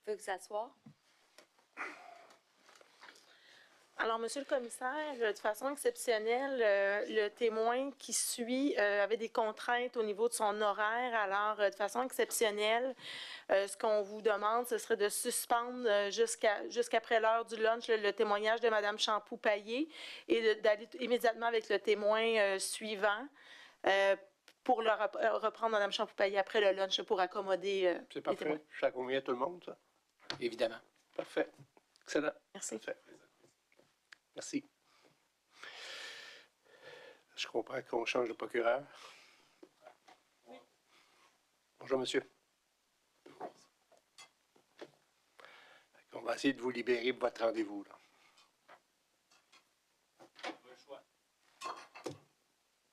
Veuillez vous asseoir. Alors, Monsieur le commissaire, de façon exceptionnelle, le témoin qui suit avait des contraintes au niveau de son horaire. Alors, de façon exceptionnelle, ce qu'on vous demande, ce serait de suspendre jusqu'après l'heure du lunch le témoignage de Mme Champoux-Payé et d'aller immédiatement avec le témoin suivant pour reprendre Mme Champoux-Payé après le lunch pour accommoder c'est parfait. Les témoins. Ça convient à tout le monde, ça? Évidemment. Parfait. Excellent. Merci. Parfait. Merci. Je comprends qu'on change de procureur. Oui. Bonjour, monsieur. On va essayer de vous libérer pour votre rendez-vous.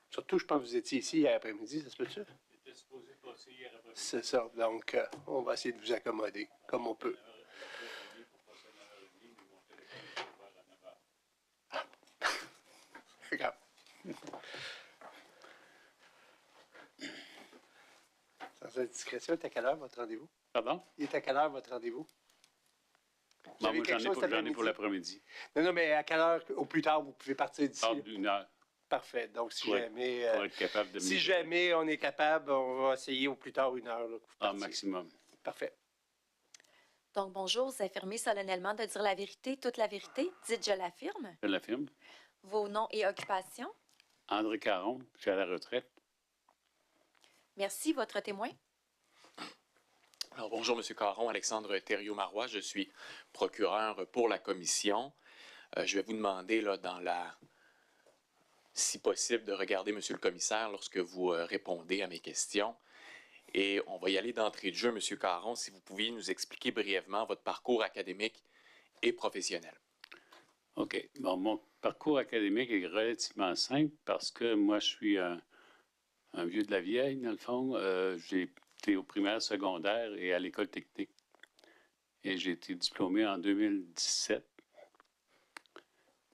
Surtout, je pense que vous étiez ici hier après-midi, ça se peut-tu? J'étais supposé passer hier après-midi. C'est ça. Donc, on va essayer de vous accommoder comme on peut. Regarde. Sans indiscrétion, il est à quelle heure votre rendez-vous? Pardon? Il est à quelle heure votre rendez-vous? Bon, moi, j'en ai pour l'après-midi. Non, mais à quelle heure, au plus tard, vous pouvez partir d'ici? Hors d'une heure. Parfait. Donc, si jamais... pour être capable de si jamais on est capable, on va essayer au plus tard 1 heure. Là, maximum. Parfait. Donc, bonjour, vous affirmez solennellement de dire la vérité, toute la vérité. Dites « je l'affirme ». Je l'affirme. Vos noms et occupations. André Caron, je suis à la retraite. Merci. Votre témoin. Alors, bonjour, M. Caron, Alexandre Thériault-Marois. Je suis procureur pour la commission. Je vais vous demander, là, si possible, de regarder M. le commissaire lorsque vous répondez à mes questions. Et on va y aller d'entrée de jeu, M. Caron, si vous pouviez nous expliquer brièvement votre parcours académique et professionnel. OK. Bon, mon parcours académique est relativement simple parce que moi, je suis un vieux de la vieille, dans le fond. J'ai été au primaire, secondaire et à l'école technique. Et j'ai été diplômé en 2017.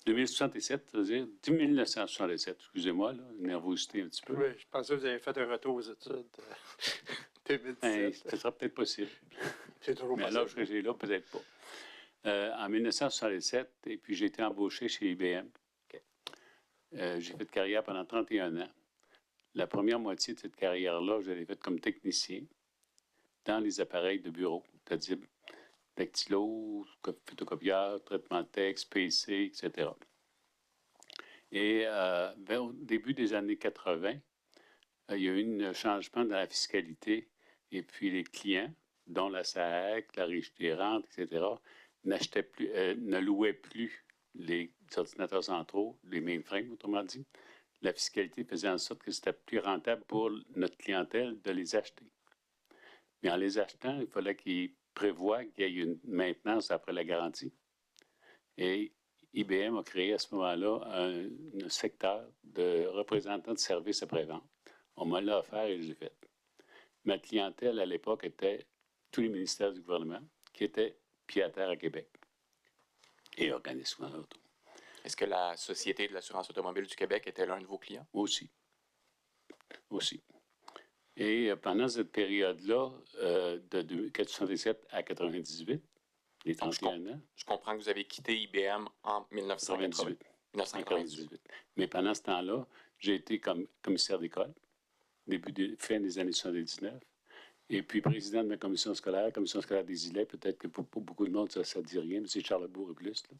2067, c'est-à-dire 1967, excusez-moi, là, nervosité un petit peu. Oui, je pensais que vous avez fait un retour aux études. 2017. Ce sera peut-être possible. C'est toujours mais possible. Mais là, j'ai là, peut-être pas. En 1967, et puis j'ai été embauché chez IBM. Okay. J'ai fait carrière pendant 31 ans. La première moitié de cette carrière-là, je l'ai faite comme technicien dans les appareils de bureau, c'est-à-dire dactylo, photocopieur, traitement de texte, PC, etc. Et au début des années 80, il y a eu un changement dans la fiscalité et puis les clients, dont la SAAC, la Régie des rentes, etc., ne louaient plus les ordinateurs centraux, les mainframes, autrement dit. La fiscalité faisait en sorte que c'était plus rentable pour notre clientèle de les acheter. Mais en les achetant, il fallait qu'ils prévoient qu'il y ait une maintenance après la garantie. Et IBM a créé à ce moment-là un secteur de représentants de services après-vente. On me l'a offert et je l'ai fait. Ma clientèle, à l'époque, était tous les ministères du gouvernement qui étaient pieds à terre à Québec et organismes en auto. Est-ce que la Société de l'assurance automobile du Québec était l'un de vos clients? Aussi. Et pendant cette période-là, de 1977 à 1998, les 31 ans... Je comprends que vous avez quitté IBM en 1998. Mais pendant ce temps-là, j'ai été comme commissaire d'école, fin des années 79, et puis président de ma commission scolaire des Îlets. Peut-être que pour beaucoup de monde, ça ne dit rien, mais c'est Charlebourg et plus. Là.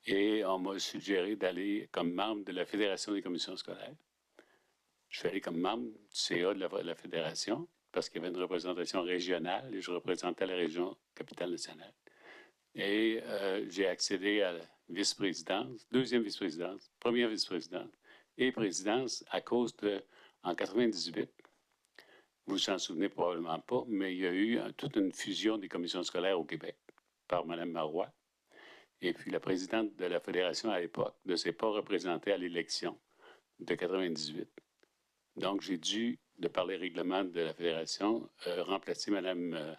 Et on m'a suggéré d'aller comme membre de la Fédération des commissions scolaires. Je suis allé comme membre du CA de la Fédération parce qu'il y avait une représentation régionale et je représentais la région Capitale-Nationale. Et j'ai accédé à la vice-présidence, deuxième vice-présidence, première vice-présidence et présidence à cause de, en 1998, vous vous en souvenez probablement pas, mais il y a eu toute une fusion des commissions scolaires au Québec par Mme Marois. Et puis la présidente de la Fédération à l'époque ne s'est pas représentée à l'élection de 1998. Donc, j'ai dû, de par les règlements de la Fédération, remplacer Madame,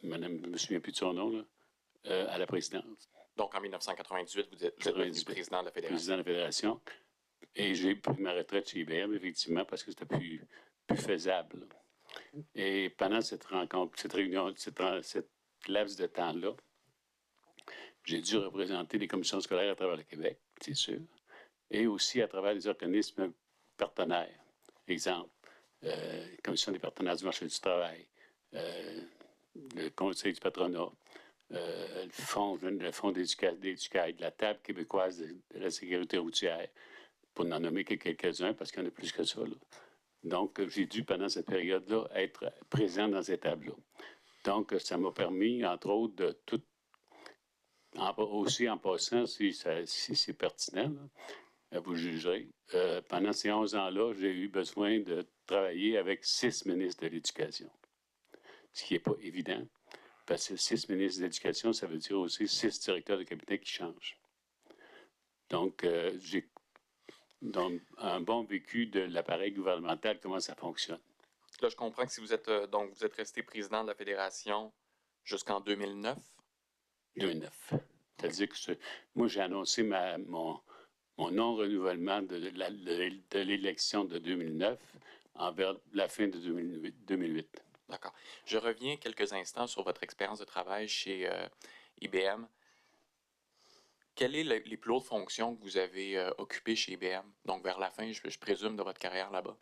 je ne me souviens plus de son nom, là, à la présidence. Donc, en 1998, vous êtes devenu président de la Fédération. Président de la Fédération. Et j'ai pris ma retraite chez IBM, effectivement, parce que c'était plus faisable. Et pendant cette rencontre, cette laps de temps-là, j'ai dû représenter les commissions scolaires à travers le Québec, c'est sûr, et aussi à travers les organismes partenaires. Exemple, Commission des partenaires du marché du travail, le Conseil du patronat, le Fonds d'Éducation, la Table québécoise de la sécurité routière, pour n'en nommer que quelques-uns, parce qu'il y en a plus que ça, là. Donc, j'ai dû, pendant cette période-là, être présent dans ces tables-là. Donc, ça m'a permis, entre autres, de tout... aussi, en passant, si c'est pertinent, là, vous jugerez, pendant ces 11 ans-là, j'ai eu besoin de travailler avec 6 ministres de l'Éducation. Ce qui n'est pas évident, parce que 6 ministres de l'Éducation, ça veut dire aussi 6 directeurs de cabinet qui changent. Donc, j'ai un bon vécu de l'appareil gouvernemental, comment ça fonctionne. Là, je comprends que si vous êtes donc vous êtes resté président de la Fédération jusqu'en 2009. 2009. C'est-à-dire que moi, j'ai annoncé mon non-renouvellement de l'élection de 2009 envers la fin de 2008. D'accord. Je reviens quelques instants sur votre expérience de travail chez IBM. Quelles sont les plus hautes fonctions que vous avez occupées chez IBM? Donc, vers la fin, je présume, de votre carrière là-bas.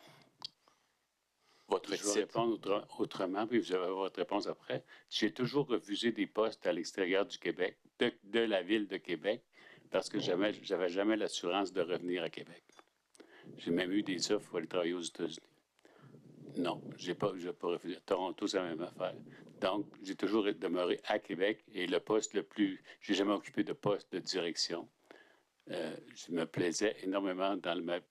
Votre Je vais répondre autrement, puis vous avez votre réponse après. J'ai toujours refusé des postes à l'extérieur du Québec, de la ville de Québec, parce que j'avais jamais l'assurance de revenir à Québec. J'ai même eu des offres pour aller travailler aux États-Unis. Non, je n'ai pas refusé. Toronto, c'est la même affaire. Donc, j'ai toujours demeuré à Québec et le poste le plus... J'ai jamais occupé de poste de direction. Je me plaisais énormément dans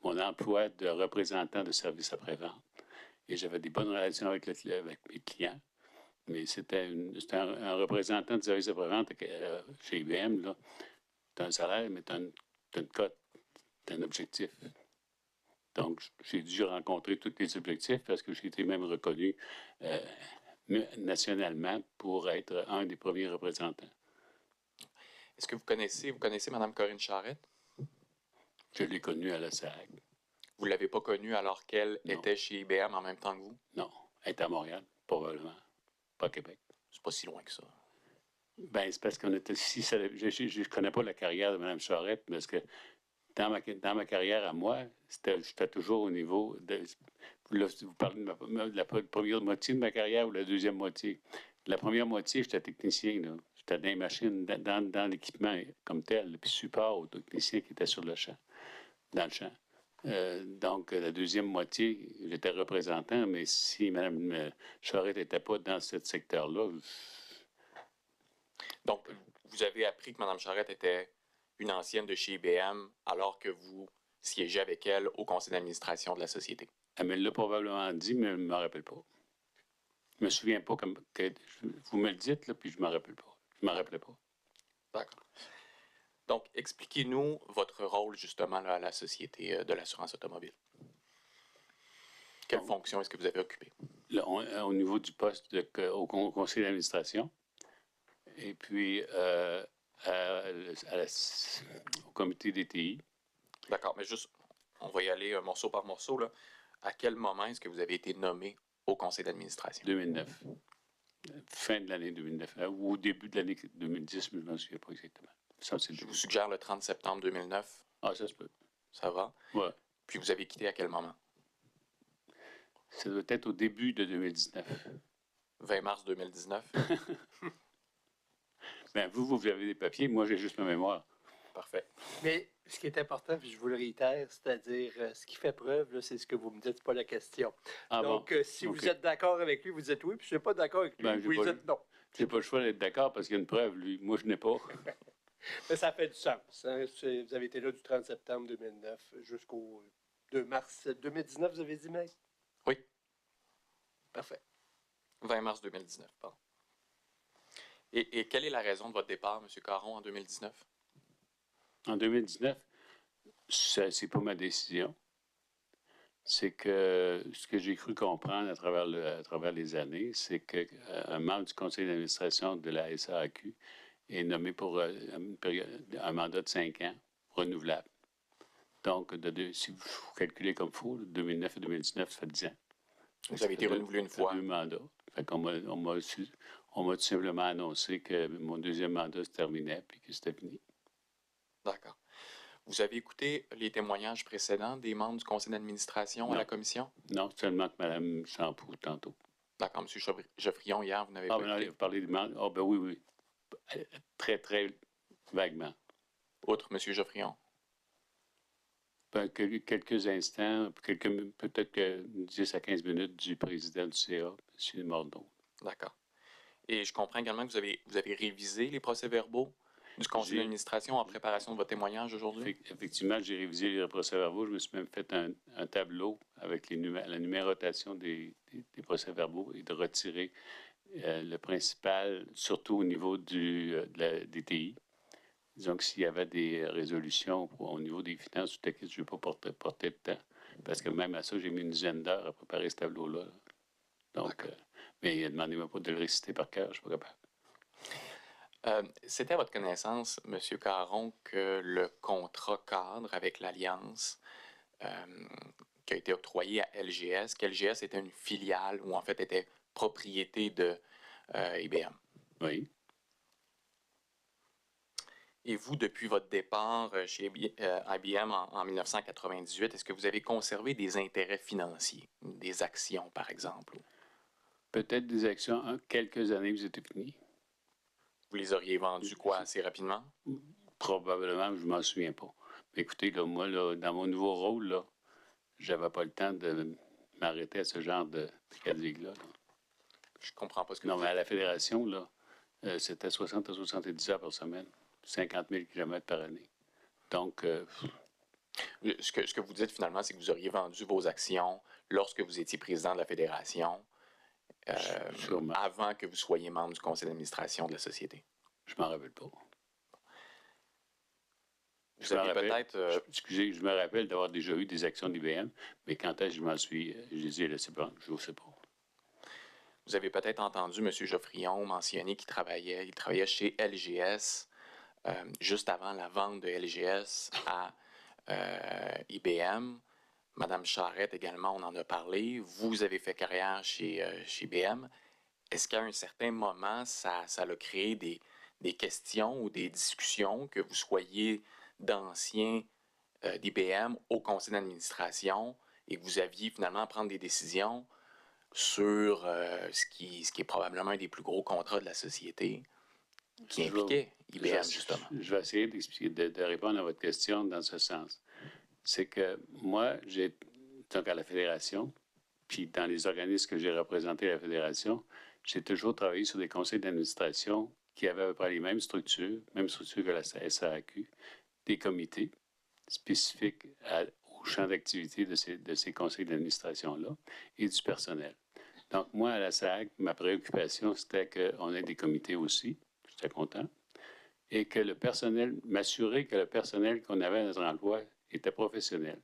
mon emploi de représentant de services après-vente. Et j'avais des bonnes relations avec mes clients. Mais c'était un représentant de services après-vente chez IBM. Tu as un salaire, mais tu as une cote, tu as un objectif. Donc, j'ai dû rencontrer tous les objectifs parce que j'ai été même reconnu nationalement pour être un des premiers représentants. Est-ce que vous connaissez Mme Corinne Charette? Je l'ai connue à la SAC. Vous ne l'avez pas connue alors qu'elle était chez IBM en même temps que vous? Non, elle était à Montréal, probablement, pas à Québec. C'est pas si loin que ça. Bien, c'est parce qu'on était... Je ne connais pas la carrière de Mme Charette, parce que dans ma carrière à moi, j'étais toujours au niveau de... Là, vous parlez de la première moitié de ma carrière ou la deuxième moitié? La première moitié, j'étais technicien, là. J'étais dans les machines, dans l'équipement comme tel, puis support aux techniciens qui étaient sur le champ, dans le champ. Donc, la deuxième moitié, j'étais représentant, mais si Mme Charette n'était pas dans ce secteur-là... Donc, vous avez appris que Mme Charette était une ancienne de chez IBM alors que vous siégez avec elle au conseil d'administration de la société. Elle me l'a probablement dit, mais je ne me rappelle pas. Je me souviens pas vous me le dites, là, puis je ne me rappelle pas. Je ne me rappelais pas. D'accord. Donc, expliquez-nous votre rôle, justement, là, à la Société de l'assurance automobile. Quelle fonction est-ce que vous avez occupée? Au niveau du poste au conseil d'administration, et puis au comité des TI. D'accord, mais juste, on va y aller morceau par morceau, là. À quel moment est-ce que vous avez été nommé au conseil d'administration? 2009. Fin de l'année 2009, ou au début de l'année 2010, mais je ne m'en souviens pas exactement. Je vous suggère le 30 septembre 2009. Ah, ça se peut. Ça va? Oui. Puis vous avez quitté à quel moment? Ça doit être au début de 2019. 20 mars 2019? Bien, vous avez des papiers, moi, j'ai juste ma mémoire. Parfait. Mais ce qui est important, puis je vous le réitère, c'est-à-dire ce qui fait preuve, là, c'est ce que vous me dites, pas la question. Ah donc, bon? si Okay. vous êtes d'accord avec lui, vous dites oui, puis si vous n'êtes pas d'accord avec lui, vous dites non. J'ai pas le choix d'être d'accord parce qu'il y a une preuve, lui. Moi, je n'ai pas. Mais ça fait du sens. Hein? Vous avez été là du 30 septembre 2009 jusqu'au 2 mars 2019, vous avez dit, mec? Oui. Parfait. 20 mars 2019, pardon. Et quelle est la raison de votre départ, M. Caron, en 2019? En 2019, c'est pas ma décision. C'est que ce que j'ai cru comprendre à travers les années, c'est qu'un membre du conseil d'administration de la SAQ est nommé pour un mandat de 5 ans, renouvelable. Donc, si vous calculez comme il faut, 2009 et 2019, ça fait 10 ans. Vous avez été renouvelé une fois. 2 mandats. Fait qu'on On m'a tout simplement annoncé que mon deuxième mandat se terminait puis que c'était fini. D'accord. Vous avez écouté les témoignages précédents des membres du conseil d'administration à Non. la commission? Non, seulement que Mme Champoux tantôt. D'accord. M. Geoffrion, hier, vous n'avez Ah, pas ben non, écouté. vous parlez des membres. Ah, ben oui, oui. Très, très vaguement. Outre M. Geoffrion. Ben, quelques instants, peut-être que 10 à 15 minutes du président du CA, M. Morneau. D'accord. Et je comprends également que vous avez révisé les procès-verbaux du conseil J'ai- d'administration en préparation de votre témoignage aujourd'hui? Effectivement, j'ai révisé les procès-verbaux. Je me suis même fait un tableau avec la numérotation des procès-verbaux et de retirer le principal, surtout au niveau des TI. Disons que s'il y avait des résolutions au niveau des finances, tout à fait, je ne vais pas porter de temps. Parce que même à ça, j'ai mis une dizaine d'heures à préparer ce tableau-là. Donc, mais demandez-moi pas de le réciter par cœur, je ne suis pas capable. C'était à votre connaissance, M. Caron, que le contrat cadre avec l'Alliance qui a été octroyé à LGS, qu'LGS était une filiale ou en fait était propriété de IBM. Oui. Et vous, depuis votre départ chez IBM en 1998, est-ce que vous avez conservé des intérêts financiers, des actions par exemple? Peut-être des actions, quelques années, vous étiez fini. Vous les auriez vendues quoi assez rapidement? Probablement, je ne m'en souviens pas. Mais écoutez, là, moi, là, dans mon nouveau rôle, là, j'avais pas le temps de m'arrêter à ce genre de cadigue-là. Je comprends pas ce que Non, vous mais à dites. la Fédération, là, c'était 60 à 70 heures par semaine, 50 000 km par année. Donc, Ce que vous dites finalement, c'est que vous auriez vendu vos actions lorsque vous étiez président de la Fédération, sûrement. avant que vous soyez membre du conseil d'administration de la société. Je m'en rappelle pas. Vous avez peut-être... Excusez, je me rappelle d'avoir déjà eu des actions d'IBM, mais quand est-ce que je les ai laissées prendre? Je ne sais pas. Vous avez peut-être entendu M. Geoffrion mentionner qu'il travaillait chez LGS juste avant la vente de LGS à IBM. Madame Charette également, on en a parlé. Vous avez fait carrière chez IBM. Est-ce qu'à un certain moment, ça a créé des questions ou des discussions que vous soyez d'anciens d'IBM au conseil d'administration et que vous aviez finalement à prendre des décisions sur ce qui est probablement un des plus gros contrats de la société qui impliquait IBM, justement? Je vais essayer d'expliquer, de répondre à votre question dans ce sens. C'est que moi, donc à la Fédération, puis dans les organismes que j'ai représentés à la Fédération, j'ai toujours travaillé sur des conseils d'administration qui avaient à peu près les mêmes structures que la SAQ, des comités spécifiques au champ d'activité de ces conseils d'administration-là et du personnel. Donc, moi, à la SAC, ma préoccupation, c'était qu'on ait des comités aussi. J'étais content. Et que m'assurer que le personnel qu'on avait dans notre emploi était professionnel.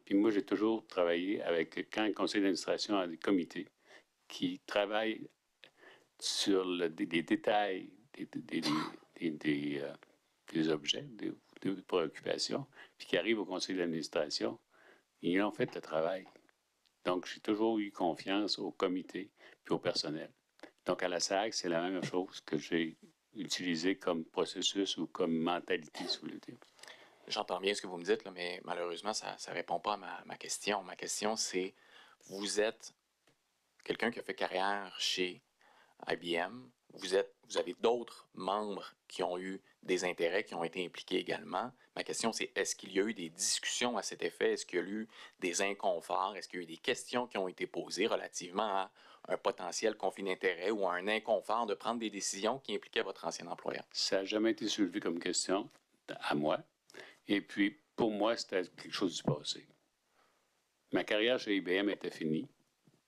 Puis moi, j'ai toujours travaillé quand le conseil d'administration a des comités qui travaillent sur des détails des objets, des préoccupations, puis qui arrivent au conseil d'administration, ils ont fait le travail. Donc, j'ai toujours eu confiance au comité puis au personnel. Donc, à la SAC, c'est la même chose que j'ai utilisé comme processus ou comme mentalité, si vous voulez dire. J'entends bien ce que vous me dites, là, mais malheureusement, ça ne répond pas à ma question. Ma question, c'est, vous êtes quelqu'un qui a fait carrière chez IBM, vous avez d'autres membres qui ont eu des intérêts, qui ont été impliqués également. Ma question, c'est est-ce qu'il y a eu des discussions à cet effet? Est-ce qu'il y a eu des inconforts? Est-ce qu'il y a eu des questions qui ont été posées relativement à un potentiel conflit d'intérêts ou à un inconfort de prendre des décisions qui impliquaient votre ancien employeur? Ça n'a jamais été soulevé comme question à moi. Et puis, pour moi, c'était quelque chose du passé. Ma carrière chez IBM était finie.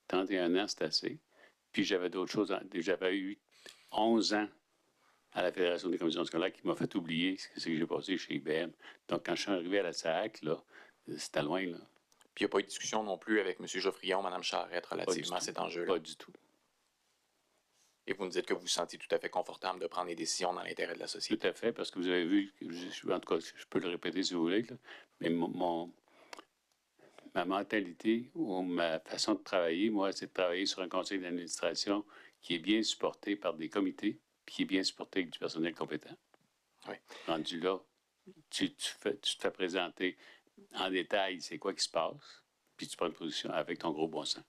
31 ans, c'est assez. Puis j'avais d'autres choses. J'avais eu 11 ans à la Fédération des commissions scolaires qui m'a fait oublier ce que j'ai passé chez IBM. Donc, quand je suis arrivé à la SAC, là, c'était loin, là. Puis il n'y a pas eu de discussion non plus avec M. Geoffrion, Mme Charette relativement à cet enjeu-là? Pas du tout. Et vous me dites que vous vous sentez tout à fait confortable de prendre des décisions dans l'intérêt de la société? Tout à fait, parce que vous avez vu, en tout cas, je peux le répéter si vous voulez, là, mais ma mentalité ou ma façon de travailler, moi, c'est de travailler sur un conseil d'administration qui est bien supporté par des comités, puis qui est bien supporté avec du personnel compétent. Oui. Rendu là, tu te fais présenter en détail c'est quoi qui se passe, puis tu prends une position avec ton gros bon sens.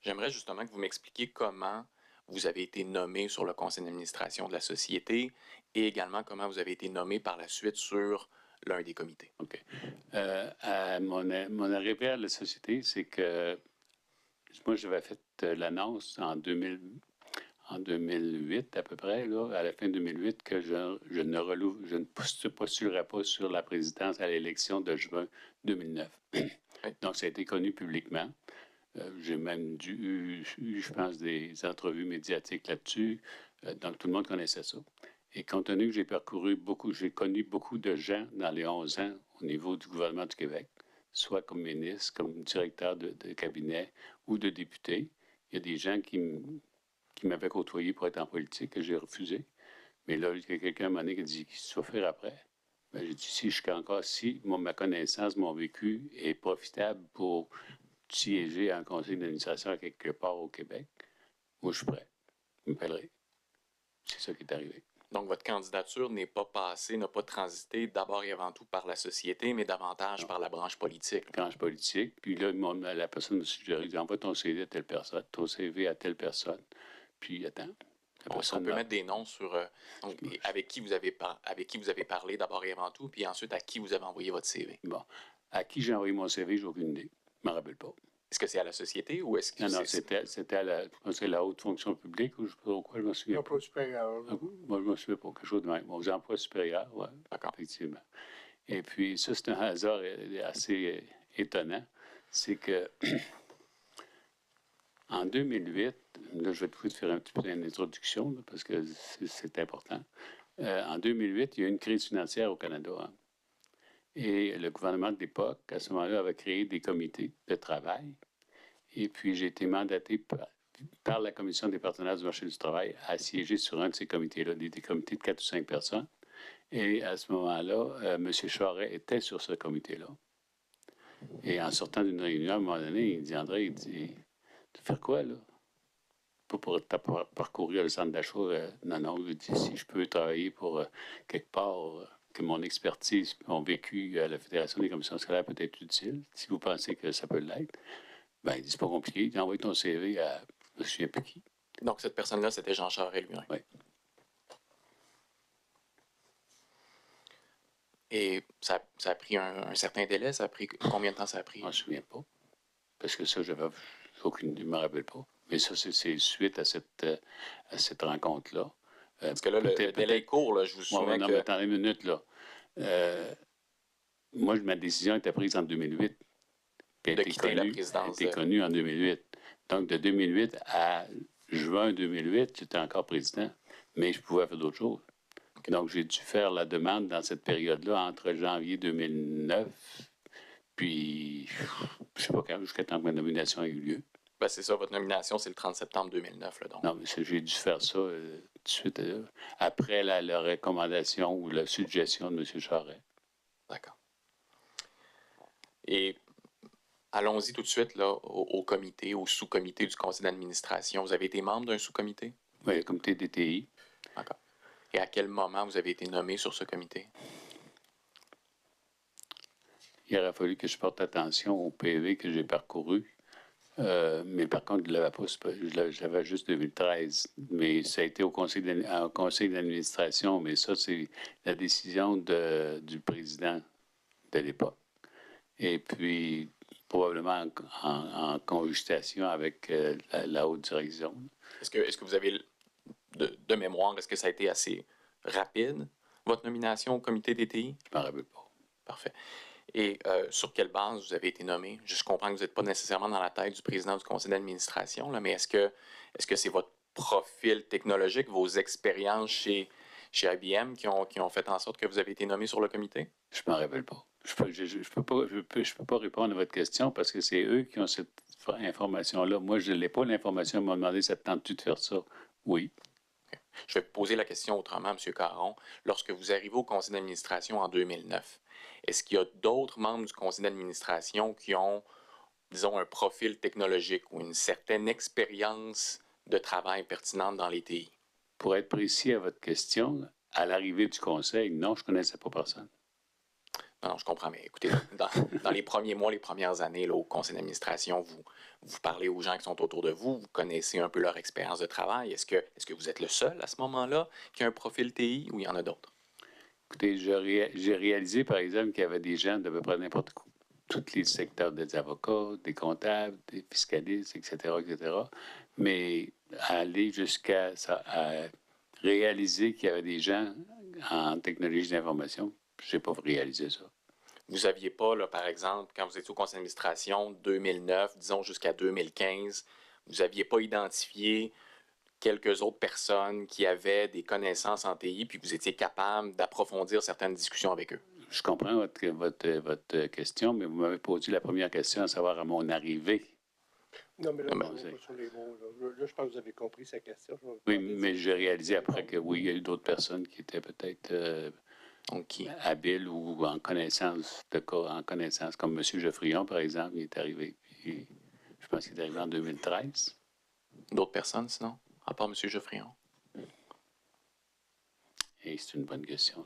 J'aimerais justement que vous m'expliquiez comment vous avez été nommé sur le conseil d'administration de la société et également comment vous avez été nommé par la suite sur l'un des comités. OK. Mon arrivée à la société, c'est que moi, j'avais fait l'annonce en 2008 à peu près, là, à la fin 2008, que je ne postulerai pas sur la présidence à l'élection de juin 2009. Donc, ça a été connu publiquement. J'ai même eu, je pense, des entrevues médiatiques là-dessus. Donc, tout le monde connaissait ça. Et compte tenu que j'ai connu beaucoup de gens dans les 11 ans au niveau du gouvernement du Québec, soit comme ministre, comme directeur de cabinet ou de député. Il y a des gens qui m'avaient côtoyé pour être en politique, que j'ai refusé. Mais là, il y a quelqu'un à un moment donné qui a dit « Qu'est-ce que tu vas faire après? » Ben, j'ai dit si ma connaissance, mon vécu est profitable pour siéger en conseil d'administration à quelque part au Québec, moi, je suis prêt. Je me m'appellerai. C'est ça qui est arrivé. Donc, votre candidature n'a pas transité d'abord et avant tout par la société, mais davantage par la branche politique. Branche politique. Puis là, la personne me suggérait, envoie ton CV à telle personne, ton CV à telle personne. Puis, attends. On peut mettre des noms sur avec qui vous avez parlé d'abord et avant tout, puis ensuite à qui vous avez envoyé votre CV. Bon. À qui j'ai envoyé mon CV, j'ai aucune idée. Je ne me rappelle pas. Est-ce que c'est à la société ou est-ce que Non, c'était à la haute fonction publique ou je ne sais pas pourquoi, je me souviens. Emploi supérieur. Moi, je me souviens pas, quelque chose de même. Aux emplois supérieurs, oui, effectivement. Et puis, ça, c'est un hasard assez étonnant. C'est que, en 2008, là, je vais te faire un petit peu une introduction, là, parce que c'est important. En 2008, il y a eu une crise financière au Canada. Hein. Et le gouvernement de l'époque, à ce moment-là, avait créé des comités de travail. Et puis, j'ai été mandaté par la Commission des partenaires du marché du travail à siéger sur un de ces comités-là, des comités de 4 ou 5 personnes. Et à ce moment-là, M. Charest était sur ce comité-là. Et en sortant d'une réunion, à un moment donné, il dit, André, tu veux faire quoi, là? Pas pour parcourir le centre d'achat. Non, il dit, si je peux travailler pour quelque part, que mon expertise, mon vécu à la Fédération des commissions scolaires peut être utile, si vous pensez que ça peut l'être, bien, il dit, c'est pas compliqué. Il envoie ton CV à je ne me souviens plus qui. Donc, cette personne-là, c'était Jean Charest lui-même. Oui. Et ça a pris un certain délai? Ça a pris combien de temps ça a pris? Je ne me souviens pas. Parce que ça, je ne me rappelle pas. Mais ça, c'est suite à cette rencontre-là. Parce que là, le délai est court, là, je vous souviens non, mais attendez une minute, là. Moi, ma décision était prise en 2008. Puis de quitter la présidence. Elle était connue en 2008. Donc, de 2008 à juin 2008, j'étais encore président, mais je pouvais faire d'autres choses. Okay. Donc, j'ai dû faire la demande dans cette période-là, entre janvier 2009, puis, je ne sais pas quand, jusqu'à temps que ma nomination ait eu lieu. Ben, c'est ça, votre nomination, c'est le 30 septembre 2009. Là, donc. Non, mais j'ai dû faire ça tout de suite après la recommandation ou la suggestion de M. Charest. D'accord. Et allons-y tout de suite là, au comité, au sous-comité du conseil d'administration. Vous avez été membre d'un sous-comité? Oui, le comité DTI. D'accord. Et à quel moment vous avez été nommé sur ce comité? Il aurait fallu que je porte attention au PV que j'ai parcouru. Mais par contre, je l'avais juste 2013. Mais ça a été au conseil d'administration. Mais ça, c'est la décision du président de l'époque. Et puis, probablement en cogitation avec la haute direction. Est-ce que vous avez, de mémoire, est-ce que ça a été assez rapide, votre nomination au comité DTI? Je ne m'en rappelle pas. Parfait. Et sur quelle base vous avez été nommé? Je comprends que vous n'êtes pas nécessairement dans la tête du président du conseil d'administration, là, mais est-ce que c'est votre profil technologique, vos expériences chez IBM qui ont fait en sorte que vous avez été nommé sur le comité? Je ne m'en rappelle pas. Je peux pas répondre à votre question parce que c'est eux qui ont cette information-là. Moi, je ne l'ai pas, l'information. Ils m'ont demandé, ça te tente-tu de faire ça? Oui. Okay. Je vais poser la question autrement, M. Caron. Lorsque vous arrivez au conseil d'administration en 2009, est-ce qu'il y a d'autres membres du conseil d'administration qui ont, disons, un profil technologique ou une certaine expérience de travail pertinentes dans les TI? Pour être précis à votre question, à l'arrivée du conseil, non, je ne connaissais pas personne. Non, je comprends, mais écoutez, dans les premiers mois, les premières années, là, au conseil d'administration, vous parlez aux gens qui sont autour de vous, vous connaissez un peu leur expérience de travail. Est-ce que vous êtes le seul à ce moment-là qui a un profil TI ou il y en a d'autres? Écoutez, j'ai réalisé, par exemple, qu'il y avait des gens de peu près n'importe quoi. Tous les secteurs des avocats, des comptables, des fiscalistes, etc., etc. Mais aller jusqu'à ça, à réaliser qu'il y avait des gens en technologie d'information, je n'ai pas réalisé ça. Vous n'aviez pas, là, par exemple, quand vous étiez au conseil d'administration 2009, disons jusqu'à 2015, vous n'aviez pas identifié quelques autres personnes qui avaient des connaissances en TI, puis vous étiez capable d'approfondir certaines discussions avec eux? Je comprends votre question, mais vous m'avez posé la première question, à savoir à mon arrivée. Non, mais là, Ah, ben, parlons pas sur les mots. Là, je pense que vous avez compris sa question. Oui, mais j'ai réalisé après que oui, il y a eu d'autres personnes qui étaient peut-être habiles ou en connaissance en connaissance, comme M. Geoffrion, par exemple, il est arrivé. Puis, je pense qu'il est arrivé en 2013. D'autres personnes, sinon, à part M. Geoffrion? Et c'est une bonne question.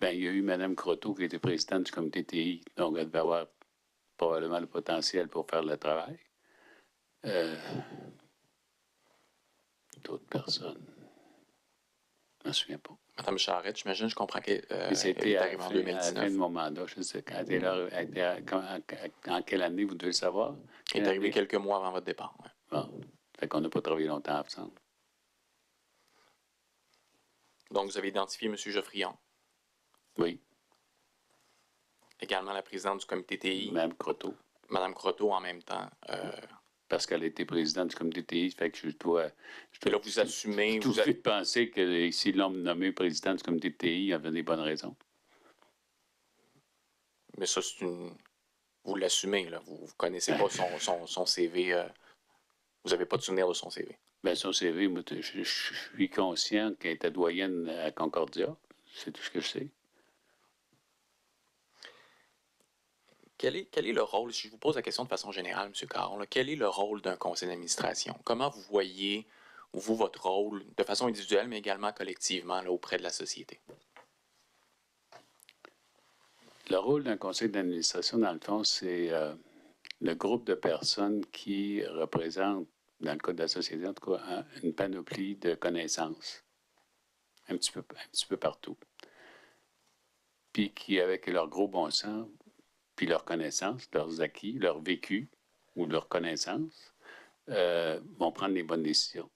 Bien, il y a eu Mme Croteau qui était présidente du comité TI, donc elle devait avoir probablement le potentiel pour faire le travail. D'autres personnes. Je ne me souviens pas. Mme Charette, j'imagine, je comprends qu'elle C'était est à arrivée en la fin 2019. de mon mandat. Je sais quand elle était là. En quelle année, vous devez le savoir? Elle est arrivée quelques mois avant votre départ. Ouais. Bon. Fait qu'on n'a pas travaillé longtemps ensemble. Donc, vous avez identifié M. Geoffrion, Oui. également la présidente du comité TI, Mme Croteau. Mme Croteau en même temps. Parce qu'elle a été présidente du comité TI, fait que je dois Et là, vous assumez... tout de suite penser que s'ils l'ont nommé président du comité TI, il y avait des bonnes raisons. Mais ça, c'est une... Vous l'assumez, là. Vous ne connaissez pas son CV. Vous n'avez pas de souvenir de son CV. Bien, son CV, moi, je suis conscient qu'elle était doyenne à Concordia. C'est tout ce que je sais. Quel est le rôle, si je vous pose la question de façon générale, M. Caron, là, quel est le rôle d'un conseil d'administration? Comment vous voyez, vous, votre rôle, de façon individuelle, mais également collectivement, là, auprès de la société? Le rôle d'un conseil d'administration, dans le fond, c'est le groupe de personnes qui représentent, dans le cas de la société, en tout cas, une panoplie de connaissances, un petit peu partout. Puis qui, avec leur gros bon sens, puis leurs connaissances, leurs acquis, leur vécu ou leurs connaissances, vont prendre les bonnes décisions.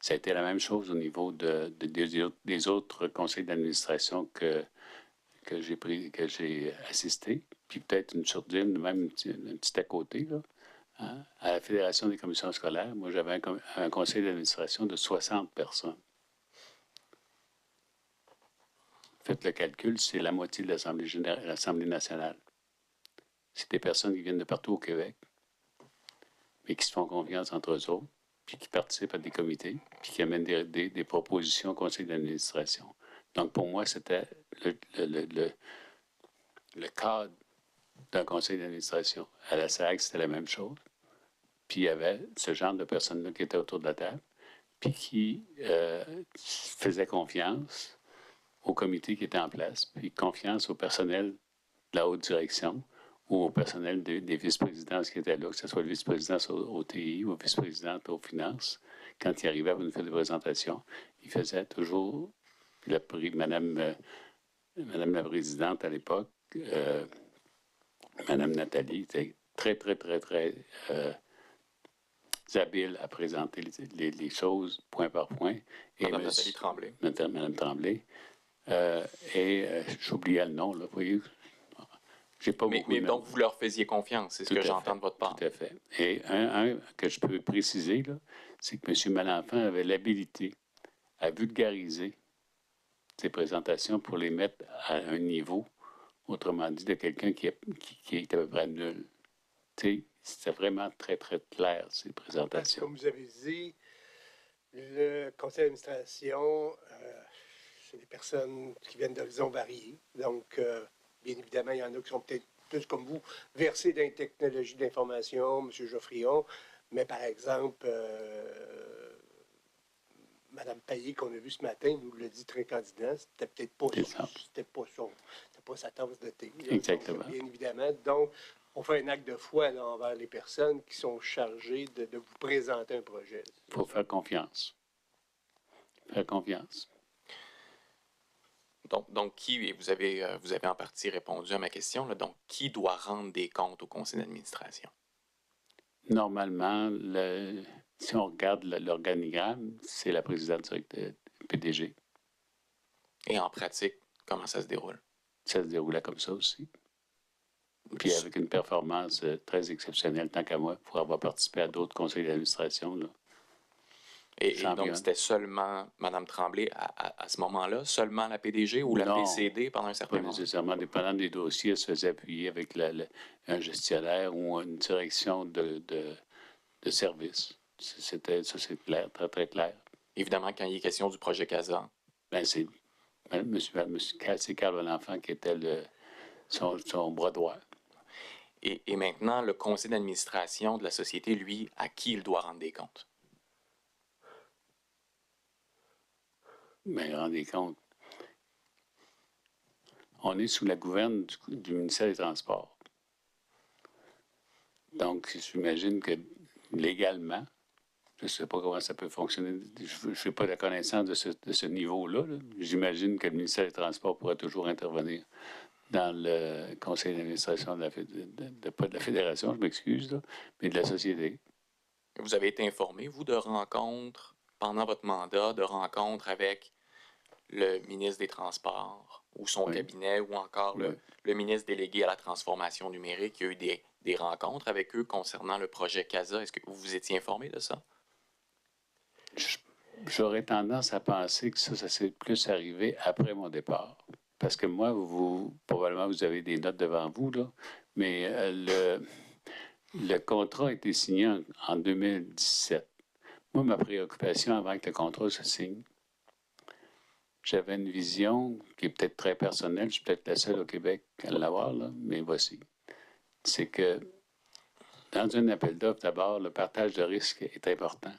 Ça a été la même chose au niveau des autres conseils d'administration que j'ai assisté, puis peut-être une sourdine, même un petit à côté, là, hein? À la Fédération des commissions scolaires, moi, j'avais un conseil d'administration de 60 personnes. Faites le calcul, c'est la moitié de l'Assemblée nationale. C'est des personnes qui viennent de partout au Québec, mais qui se font confiance entre eux autres, puis qui participent à des comités, puis qui amènent des propositions au conseil d'administration. Donc, pour moi, c'était le cadre d'un conseil d'administration. À la SAC, c'était la même chose. Puis, il y avait ce genre de personnes-là qui étaient autour de la table, puis qui faisaient confiance au comité qui était en place, puis confiance au personnel de la haute direction ou au personnel des vice-présidences qui étaient là, que ce soit le vice-président au TI ou le vice-président aux finances. Quand il arrivait à nous faire des présentations, il faisait toujours Madame la présidente à l'époque, Madame Nathalie, était très, très, très, très habile à présenter les choses point par point. Et Madame Nathalie Tremblay. Madame Tremblay. J'oubliais le nom, là, vous voyez. Mais donc, vous leur faisiez confiance, c'est ce que j'entends de votre part. Tout à fait. Et un que je peux préciser, là, c'est que M. Malenfant avait l'habilité à vulgariser ses présentations pour les mettre à un niveau, autrement dit, de quelqu'un qui est à peu près nul. C'était vraiment très, très clair, ces présentations. Comme vous avez dit, le conseil d'administration, c'est des personnes qui viennent d'horizons variés. Donc, bien évidemment, il y en a qui sont peut-être plus comme vous, versés dans les technologies d'information, M. Geoffrion. Mais par exemple, Mme Payet, qu'on a vu ce matin, nous l'a dit très candidement, c'était peut-être pas sa tasse de thé. Là. Exactement. Donc, bien évidemment. Donc, on fait un acte de foi là, envers les personnes qui sont chargées de vous présenter un projet. Il faut faire confiance. Faire confiance. Donc qui, et vous avez en partie répondu à ma question, là, donc qui doit rendre des comptes au conseil d'administration? Normalement, si on regarde l'organigramme, c'est la présidente directe PDG. Et en pratique, comment ça se déroule? Ça se déroulait comme ça aussi. Puis avec une performance très exceptionnelle, tant qu'à moi, pour avoir participé à d'autres conseils d'administration. Là. Et donc, c'était seulement Mme Tremblay à ce moment-là, seulement la PDG ou la Non, PCD pendant un certain pas moment? nécessairement. Dépendant des dossiers, elle se faisait appuyer avec un gestionnaire ou une direction de service. Ça, c'est clair, très, très clair. Évidemment, quand il est question du projet CASA. Ben, c'est Carl Valenfant qui était son bras droit. Et maintenant, le conseil d'administration de la société, lui, à qui il doit rendre des comptes? Mais rendez compte, on est sous la gouverne du ministère des Transports. Donc, j'imagine que légalement, je ne sais pas comment ça peut fonctionner, je n'ai pas la connaissance de ce niveau-là. Là. J'imagine que le ministère des Transports pourrait toujours intervenir dans le conseil d'administration pas de la fédération, je m'excuse, là, mais de la société. Vous avez été informé, vous, de rencontres pendant votre mandat, de rencontres avec le ministre des Transports ou son cabinet ou encore le ministre délégué à la transformation numérique. Il y a eu des rencontres avec eux concernant le projet CASA. Est-ce que vous étiez informé de ça? J'aurais tendance à penser que ça s'est plus arrivé après mon départ. Parce que moi, probablement, vous avez des notes devant vous, là, mais le contrat a été signé en 2017. Moi, ma préoccupation avant que le contrat se signe, j'avais une vision qui est peut-être très personnelle, je suis peut-être la seule au Québec à l'avoir, là, mais voici. C'est que dans un appel d'offres, d'abord, le partage de risque est important.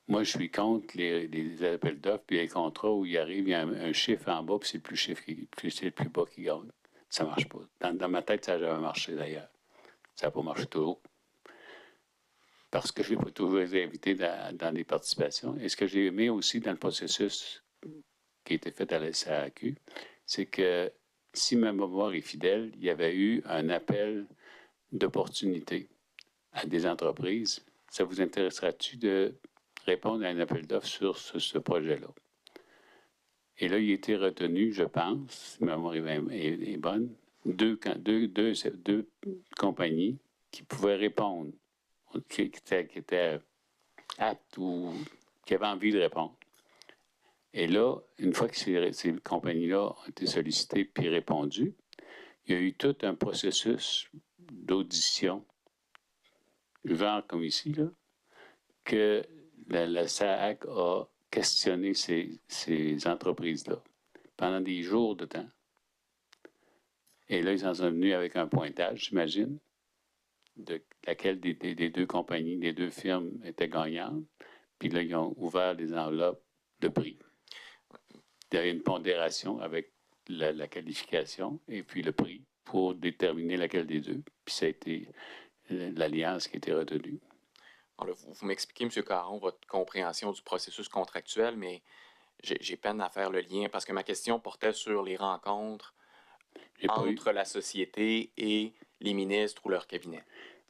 Moi, je suis contre les appels d'offres puis les contrats où il y a un chiffre en bas puis c'est le plus bas qui gagne. Ça ne marche pas. Dans ma tête, ça n'a jamais marché d'ailleurs. Ça n'a pas marché toujours. Parce que je n'ai pas toujours été invité dans les participations. Et ce que j'ai aimé aussi dans le processus qui a été fait à la SAQ, c'est que si ma mémoire est fidèle, il y avait eu un appel d'opportunité à des entreprises. Ça vous intéressera-tu de répondre à un appel d'offres sur ce projet-là? Et là, il a été retenu, je pense, si ma mémoire est bonne, deux compagnies qui pouvaient répondre, qui étaient aptes ou qui avaient envie de répondre. Et là, une fois que ces compagnies-là ont été sollicitées puis répondues, il y a eu tout un processus d'audition, genre comme ici, là, que la SAAC a questionné ces entreprises-là pendant des jours de temps. Et là, ils en sont venus avec un pointage, j'imagine, de laquelle des deux compagnies, des deux firmes étaient gagnantes. Puis là, ils ont ouvert des enveloppes de prix. Il y avait une pondération avec la qualification et puis le prix pour déterminer laquelle des deux. Puis ça a été l'alliance qui a été retenue. Alors, vous m'expliquez, M. Caron, votre compréhension du processus contractuel, mais j'ai peine à faire le lien parce que ma question portait sur les rencontres entre la société et les ministres ou leur cabinet.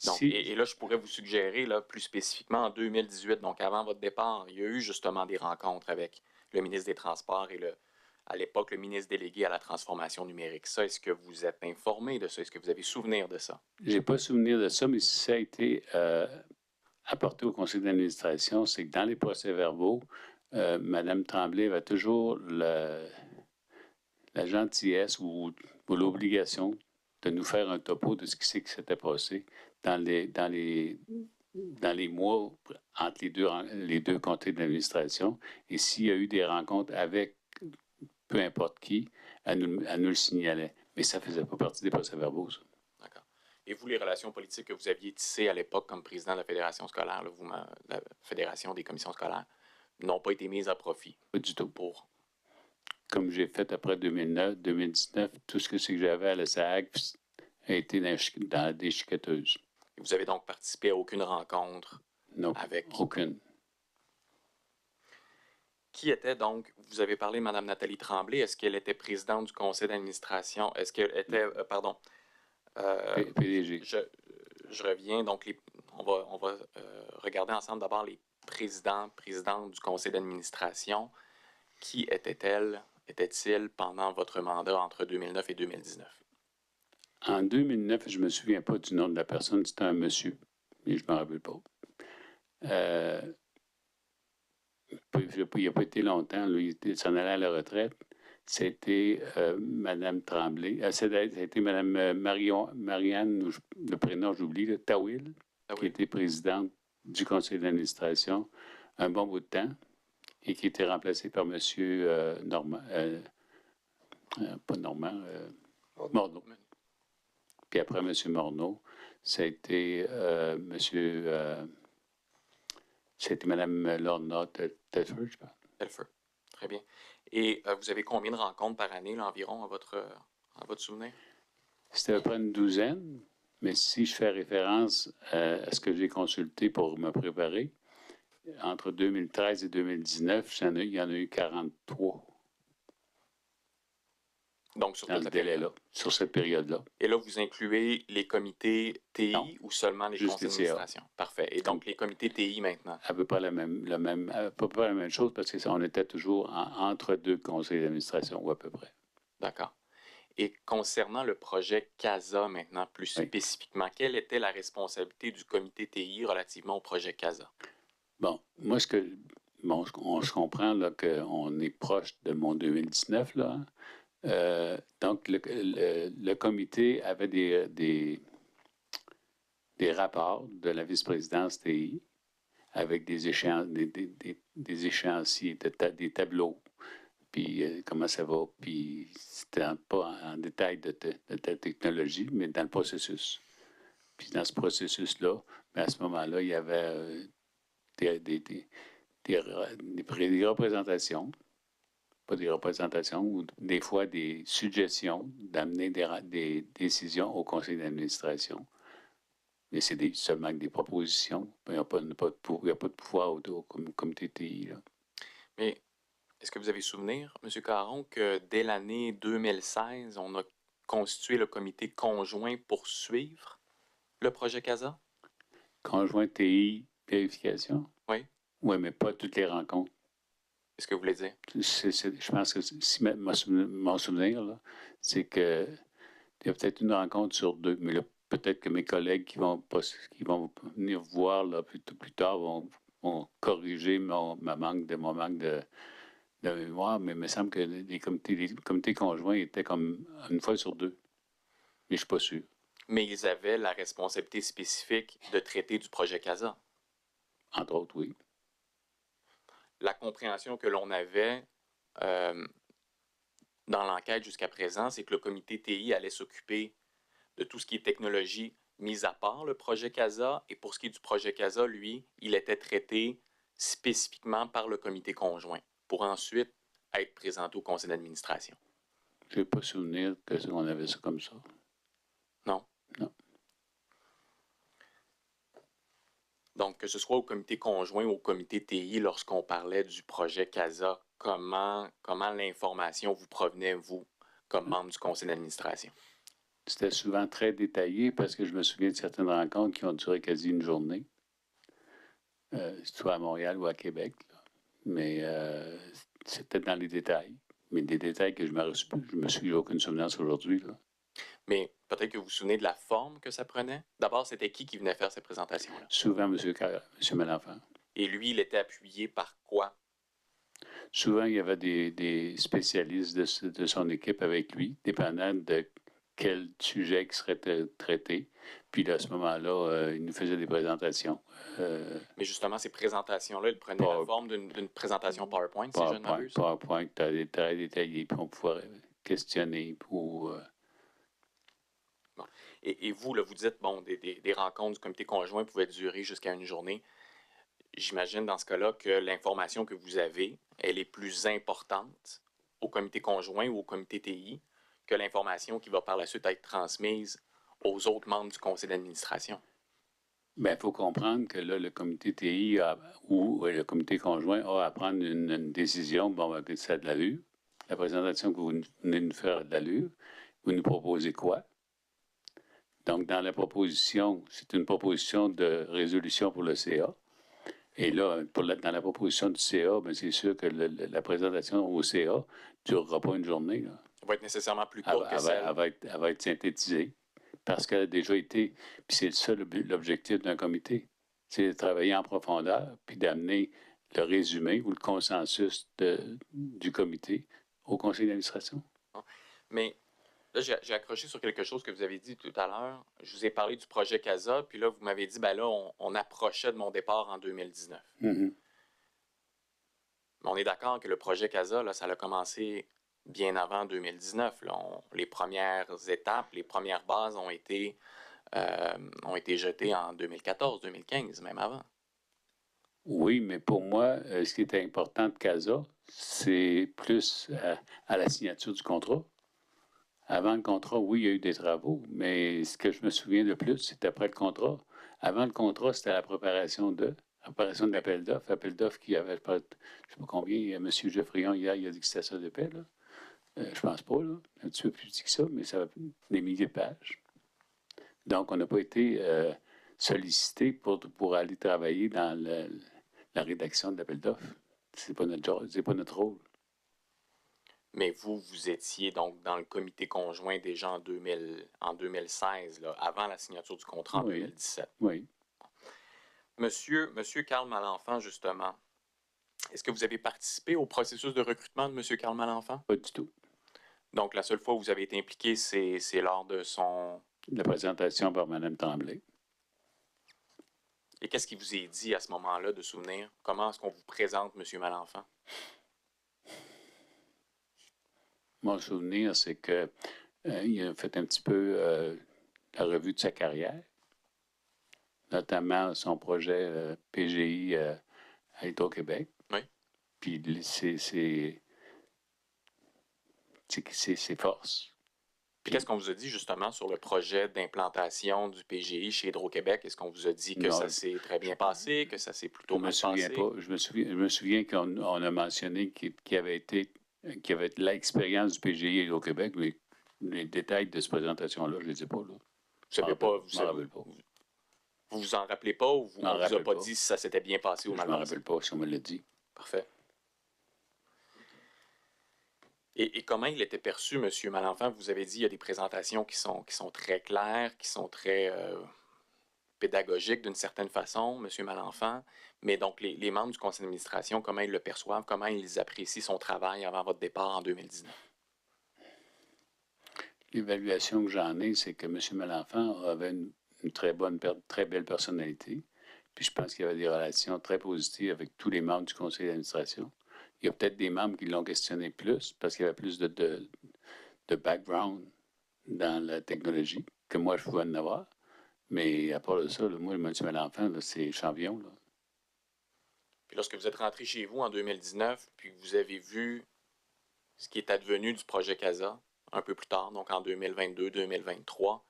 Donc, et là, je pourrais vous suggérer, là, plus spécifiquement, en 2018, donc avant votre départ, il y a eu justement des rencontres avec le ministre des Transports et à l'époque, le ministre délégué à la transformation numérique. Ça, est-ce que vous êtes informé de ça? Est-ce que vous avez souvenir de ça? Je n'ai pas souvenir de ça, mais si ça a été apporté au conseil d'administration, c'est que dans les procès-verbaux, Mme Tremblay avait toujours la gentillesse ou l'obligation de nous faire un topo de ce qui s'était passé dans les mois entre les deux conseils d'administration. Et s'il y a eu des rencontres avec peu importe qui, elle nous le signalait. Mais ça ne faisait pas partie des procès-verbaux, ça. D'accord. Et vous, les relations politiques que vous aviez tissées à l'époque comme président de la fédération scolaire, là, la fédération des commissions scolaires, n'ont pas été mises à profit Pas du tout. pour... Comme j'ai fait après 2009, 2019, tout ce que c'est que j'avais à la SAG a été dans des chiqueteuses. Vous avez donc participé à aucune rencontre Non, avec... aucune. Qui était donc, vous avez parlé de Mme Nathalie Tremblay, est-ce qu'elle était présidente du conseil d'administration? Est-ce qu'elle était, PDG. je reviens, donc on va regarder ensemble d'abord les présidentes du conseil d'administration. Qui était-il pendant votre mandat entre 2009 et 2019? En 2009, je ne me souviens pas du nom de la personne, c'était un monsieur, mais je ne me rappelle pas. Il n'a pas été longtemps, lui, il s'en allait à la retraite. C'était Mme Tremblay. Ça a été Mme Marianne, le prénom j'oublie, Tawil, qui était présidente du conseil d'administration un bon bout de temps et qui était remplacée par M. Normand. Pas Normand, Morneau. Puis après M. Morneau, ça a été c'était Mme Lorna Telford, je pense. Telford, très bien. Et vous avez combien de rencontres par année, là, environ, à votre souvenir? C'était à peu près une douzaine, mais si je fais référence à ce que j'ai consulté pour me préparer, entre 2013 et 2019, il y en a eu 43. Donc, sur dans toute le la délai-là, sur cette période-là. Et là, vous incluez les comités TI Non, ou seulement les juste conseils les CA. d'administration? Parfait. Et donc, les comités TI maintenant? À peu près à peu près la même chose parce qu'on était toujours entre deux conseils d'administration, ou à peu près. D'accord. Et concernant le projet CASA maintenant, plus spécifiquement, quelle était la responsabilité du comité TI relativement au projet CASA? Bon, moi, on se comprend là, qu'on est proche de mon 2019, là. Donc, le comité avait des rapports de la vice-présidence TI avec des échéanciers, des tableaux, puis comment ça va, puis c'était pas en détail de ta technologie, mais dans le processus. Puis dans ce processus-là, à ce moment-là, il y avait des représentations, pas des représentations, ou des fois des suggestions d'amener des décisions au conseil d'administration. Mais c'est seulement des propositions. Il n'y a pas de pouvoir au comité TI. Là. Mais est-ce que vous avez souvenir, M. Caron, que dès l'année 2016, on a constitué le comité conjoint pour suivre le projet CASA? Conjoint TI vérification? Oui. Oui, mais pas toutes les rencontres. Qu'est-ce que vous voulez dire? Je pense que si mon souvenir, là, c'est que il y a peut-être une rencontre sur deux, mais là, peut-être que mes collègues qui vont venir voir là, plus tard vont corriger mon manque de mémoire, mais il me semble que les comités conjoints étaient comme une fois sur deux. Mais je ne suis pas sûr. Mais ils avaient la responsabilité spécifique de traiter du projet CASA. Entre autres, oui. La compréhension que l'on avait dans l'enquête jusqu'à présent, c'est que le comité TI allait s'occuper de tout ce qui est technologie, mis à part le projet CASA. Et pour ce qui est du projet CASA, lui, il était traité spécifiquement par le comité conjoint pour ensuite être présenté au conseil d'administration. Je n'ai pas souvenir qu'on avait ça comme ça. Non? Non. Donc, que ce soit au comité conjoint ou au comité TI, lorsqu'on parlait du projet CASA, comment l'information vous provenait, vous, comme membre du conseil d'administration? C'était souvent très détaillé parce que je me souviens de certaines rencontres qui ont duré quasi une journée, soit à Montréal ou à Québec. Là. Mais c'était dans les détails. Mais des détails que je me suis aucune souvenance aujourd'hui. Là. Mais peut-être que vous vous souvenez de la forme que ça prenait. D'abord, c'était qui venait faire ces présentations-là? Souvent, M. Malenfant. Et lui, il était appuyé par quoi? Souvent, il y avait des spécialistes de son équipe avec lui, dépendant de quel sujet qui serait traité. Puis là, à ce moment-là, il nous faisait des présentations. Mais justement, ces présentations-là, elles prenaient la forme d'une présentation PowerPoint, si je ne m'abuse? PowerPoint, très détaillé, puis on pouvait questionner pour... Bon. Et vous, là, vous dites, bon, des rencontres du comité conjoint pouvaient durer jusqu'à une journée. J'imagine dans ce cas-là que l'information que vous avez, elle est plus importante au comité conjoint ou au comité TI que l'information qui va par la suite être transmise aux autres membres du conseil d'administration. Bien, il faut comprendre que là, le comité TI ou le comité conjoint a à prendre une décision. Bon, ça a de l'allure. La présentation que vous venez de nous faire a de l'allure. Vous nous proposez quoi? Donc, dans la proposition, c'est une proposition de résolution pour le CA. Et là, dans la proposition du CA, bien, c'est sûr que la présentation au CA ne durera pas une journée. Là. Elle va être nécessairement plus courte que celle. Elle va être synthétisée parce qu'elle a déjà été. Puis c'est ça l'objectif d'un comité. C'est de travailler en profondeur puis d'amener le résumé ou le consensus du comité au conseil d'administration. Mais là, j'ai accroché sur quelque chose que vous avez dit tout à l'heure. Je vous ai parlé du projet CASA, puis là, vous m'avez dit, ben là, on approchait de mon départ en 2019. Mm-hmm. Mais on est d'accord que le projet CASA, là, ça a commencé bien avant 2019. Là. Les premières étapes, les premières bases ont été jetées en 2014, 2015, même avant. Oui, mais pour moi, ce qui était important de CASA, c'est plus à la signature du contrat. Avant le contrat, oui, il y a eu des travaux, mais ce que je me souviens le plus, c'est après le contrat. Avant le contrat, c'était la préparation de l'appel d'offres. Appel d'offres qui avait, je ne sais pas combien, M. Geoffrion, hier, il a dit que c'était ça de paix, là. Je pense pas, là. Un petit peu plus petit que ça, mais ça va des milliers de pages. Donc, on n'a pas été sollicité pour aller travailler dans la rédaction de l'appel d'offres. C'est pas notre rôle. Mais vous étiez donc dans le comité conjoint déjà en 2016, là, avant la signature du contrat en 2017. Oui. Monsieur Carl Malenfant, justement, est-ce que vous avez participé au processus de recrutement de Monsieur Carl Malenfant? Pas du tout. Donc, la seule fois où vous avez été impliqué, c'est lors de la présentation par Mme Tremblay. Et qu'est-ce qui vous est dit à ce moment-là de souvenir? Comment est-ce qu'on vous présente M. Malenfant? Mon souvenir, c'est qu'il a fait un petit peu la revue de sa carrière, notamment son projet PGI à Hydro-Québec. Oui. Puis ses forces. Puis qu'est-ce qu'on vous a dit justement sur le projet d'implantation du PGI chez Hydro-Québec? Est-ce qu'on vous a dit que ça s'est très bien passé, que ça s'est plutôt mal passé? Je me souviens qu'on a mentionné qu'il y avait l'expérience du PGI à Hydro-Québec, mais les détails de cette présentation-là, je ne les ai pas. Là. Vous savez pas, vous vous en rappelez pas ou on ne vous a pas dit si ça s'était bien passé ou mal passé? Je ne me rappelle pas si on me l'a dit. Parfait. Et comment il était perçu, M. Malenfant? Vous avez dit qu'il y a des présentations qui sont très claires, qui sont très pédagogiques d'une certaine façon, M. Malenfant. Mais donc, les membres du conseil d'administration, comment ils le perçoivent? Comment ils apprécient son travail avant votre départ en 2019? L'évaluation que j'en ai, c'est que M. Malenfant avait une très belle personnalité. Puis je pense qu'il y avait des relations très positives avec tous les membres du conseil d'administration. Il y a peut-être des membres qui l'ont questionné plus parce qu'il y avait plus de background dans la technologie que moi, je pouvais en avoir. Mais à part de ça, moi, M. Malenfant, c'est champion. Là. Puis lorsque vous êtes rentré chez vous en 2019, puis que vous avez vu ce qui est advenu du projet CASA un peu plus tard, donc en 2022-2023,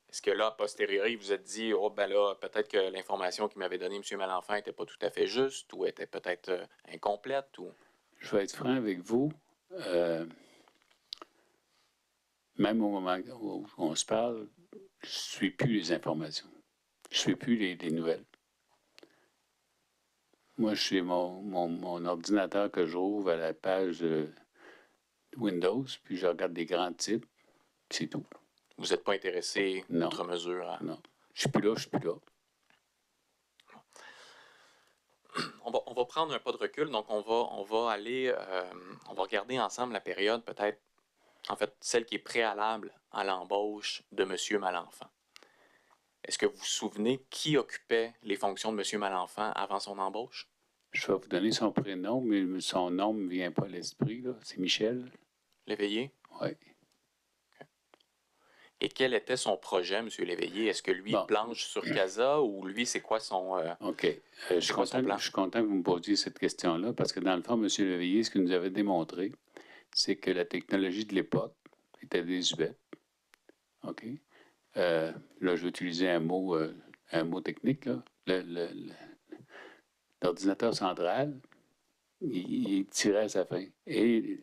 est-ce que là, a posteriori, vous êtes dit, oh ben là, peut-être que l'information qu'il m'avait donnée M. Malenfant n'était pas tout à fait juste ou était peut-être incomplète ou... Je vais être franc avec vous. Même au moment où on se parle, je ne suis plus les informations. Je ne suis plus les nouvelles. Moi, je suis mon ordinateur que j'ouvre à la page Windows, puis je regarde des grands titres, c'est tout. Vous n'êtes pas intéressé, outre mesure? À... Non. Je ne suis plus là. On va prendre un pas de recul, donc on va regarder ensemble la période, peut-être, en fait, celle qui est préalable à l'embauche de M. Malenfant. Est-ce que vous vous souvenez qui occupait les fonctions de M. Malenfant avant son embauche? Je vais vous donner son prénom, mais son nom ne me vient pas à l'esprit. C'est Michel. Léveillé? Oui. Okay. Et quel était son projet, M. Léveillé? Est-ce que lui Bon. planche sur Casa ou lui, c'est quoi son... OK. Je suis quoi son plan? je suis content que vous me posiez cette question-là parce que, dans le fond, M. Leveillé, ce qu'il nous avait démontré, c'est que la technologie de l'époque était désuète. OK? Là, je vais utiliser un mot technique. Là. L'ordinateur central, il tirait à sa fin. Et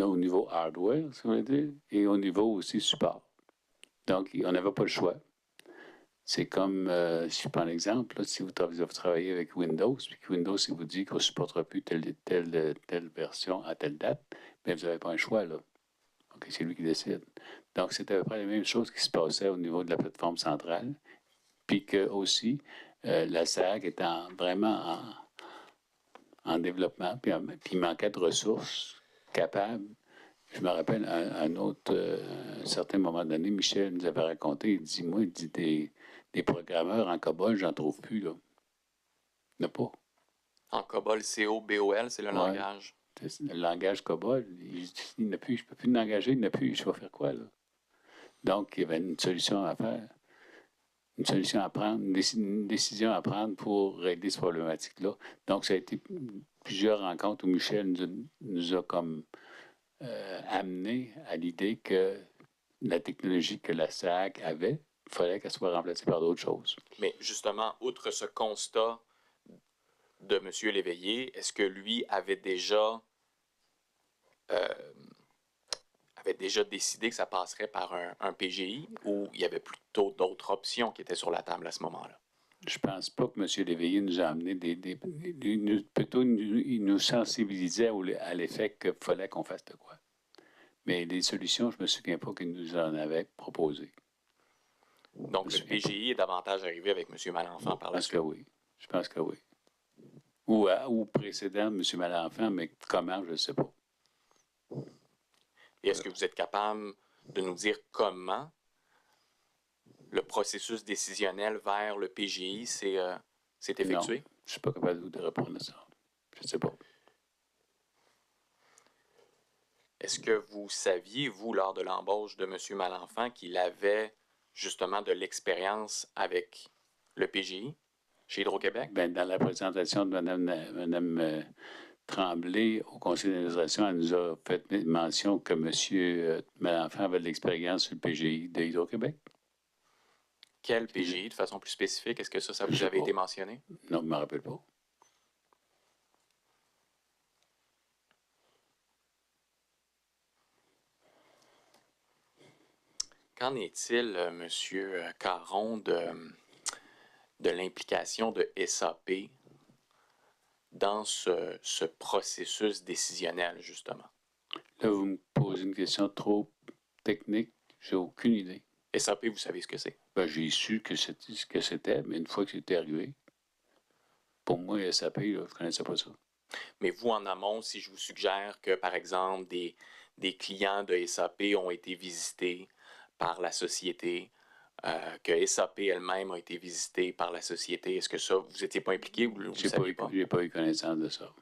au niveau hardware, si on veut dire, et au niveau aussi support. Donc, on n'avait pas le choix. C'est comme, si je prends l'exemple, si vous travaillez avec Windows, puis que Windows, il vous dit qu'on ne supportera plus telle version à telle date, bien, vous n'avez pas un choix, là. OK, c'est lui qui décide. Donc, c'est à peu près la même chose qui se passait au niveau de la plateforme centrale, puis que aussi, la SAG est vraiment en développement, puis il manquait de ressources capables. Je me rappelle, à un certain moment donné, Michel nous avait raconté, il dit, moi, des programmeurs en COBOL, j'en trouve plus, là. Il n'y en a pas. En COBOL, C-O-B-O-L, c'est le Ouais. langage. Le langage COBOL, il n'y en a plus. Je ne peux plus l'engager, il n'y en a plus. Je vais faire quoi, là? Donc, il y avait une solution à faire, une solution à prendre, une décision à prendre pour régler cette problématique-là. Donc, ça a été plusieurs rencontres où Michel nous a comme amené à l'idée que la technologie que la SAC avait, il fallait qu'elle soit remplacée par d'autres choses. Mais justement, outre ce constat de M. Léveillé, est-ce que lui avait déjà décidé que ça passerait par un PGI ou il y avait plutôt d'autres options qui étaient sur la table à ce moment-là? Je pense pas que M. Léveillé nous a amené plutôt, il nous sensibilisait à l'effet qu'il fallait qu'on fasse de quoi. Mais les solutions, je ne me souviens pas qu'il nous en avait proposé. Donc, le PGI est davantage arrivé avec M. Malenfant par la suite? Je pense que oui. Ou précédent M. Malenfant, mais comment, je ne sais pas. Et est-ce que vous êtes capable de nous dire comment le processus décisionnel vers le PGI s'est effectué? Non, je ne suis pas capable de répondre à ça. Je ne sais pas. Est-ce que vous saviez, vous, lors de l'embauche de M. Malenfant, qu'il avait justement de l'expérience avec le PGI chez Hydro-Québec? Bien, dans la présentation de Mme Tremblay au conseil d'administration, elle nous a fait mention que M. Malenfant avait de l'expérience sur le PGI de Hydro-Québec. Quel PGI, de façon plus spécifique? Est-ce que ça vous avait été mentionné? Non, je ne me rappelle pas. Qu'en est-il, M. Caron, de l'implication de SAP dans ce processus décisionnel, justement? Là, vous me posez une question trop technique. J'ai aucune idée. SAP, vous savez ce que c'est? Ben, j'ai su ce que c'était, mais une fois que c'était arrivé, pour moi, SAP, là, je ne connaissais pas ça. Mais vous, en amont, si je vous suggère que, par exemple, des clients de SAP ont été visités par la société, que SAP elle-même a été visitée par la société, est-ce que ça, vous n'étiez pas impliqué ou vous ne saviez pas? Je n'ai pas eu connaissance de ça.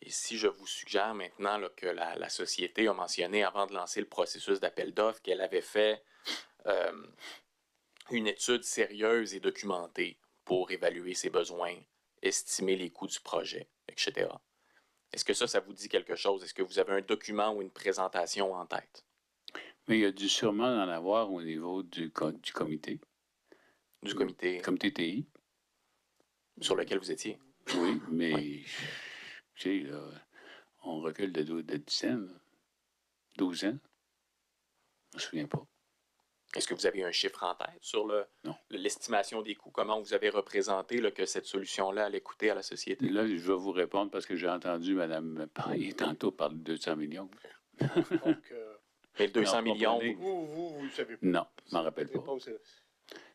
Et si je vous suggère maintenant là, que la société a mentionné avant de lancer le processus d'appel d'offres qu'elle avait fait une étude sérieuse et documentée pour évaluer ses besoins, estimer les coûts du projet, etc. Est-ce que ça vous dit quelque chose? Est-ce que vous avez un document ou une présentation en tête? Mais il y a dû sûrement en avoir au niveau du comité. Du comité? Comité TI. Sur lequel vous étiez? Oui, mais... Oui. Tu sais, là, on recule de 10 ans, 12 ans. Je ne me souviens pas. Est-ce que vous avez un chiffre en tête sur l'estimation des coûts? Comment vous avez représenté là, que cette solution-là allait coûter à la société? Là, je vais vous répondre parce que j'ai entendu Mme Paris tantôt parler de 200 millions. Donc, Mais 200 millions, vous ne savez pas. Non, je ne m'en rappelle pas.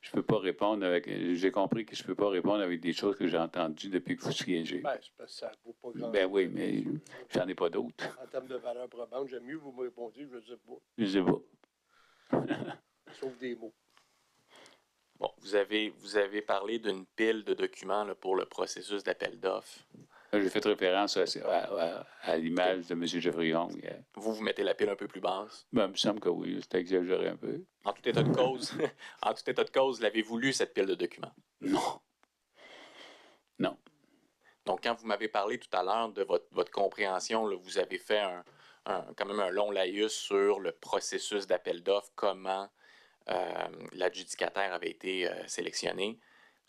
Je peux pas répondre avec... J'ai compris que je ne peux pas répondre avec des choses que j'ai entendues depuis que vous siégez. Ben, c'est parce que ça vaut pas grand-chose. Ben oui, mais j'en ai pas d'autres. En termes de valeur probante, j'aime mieux vous me répondiez, je ne sais pas. Je sais pas. Sauf des mots. bon, vous avez parlé d'une pile de documents là, pour le processus d'appel d'offres. Là, j'ai fait référence à l'image de M. Geoffrion. Vous mettez la pile un peu plus basse. Ben, il me semble que oui, c'était exagéré un peu. En tout état de cause, en tout état de cause, l'avez-vous lu, cette pile de documents? Non. Non. Donc, quand vous m'avez parlé tout à l'heure de votre compréhension, là, vous avez fait quand même un long laïus sur le processus d'appel d'offres, comment l'adjudicataire avait été sélectionné.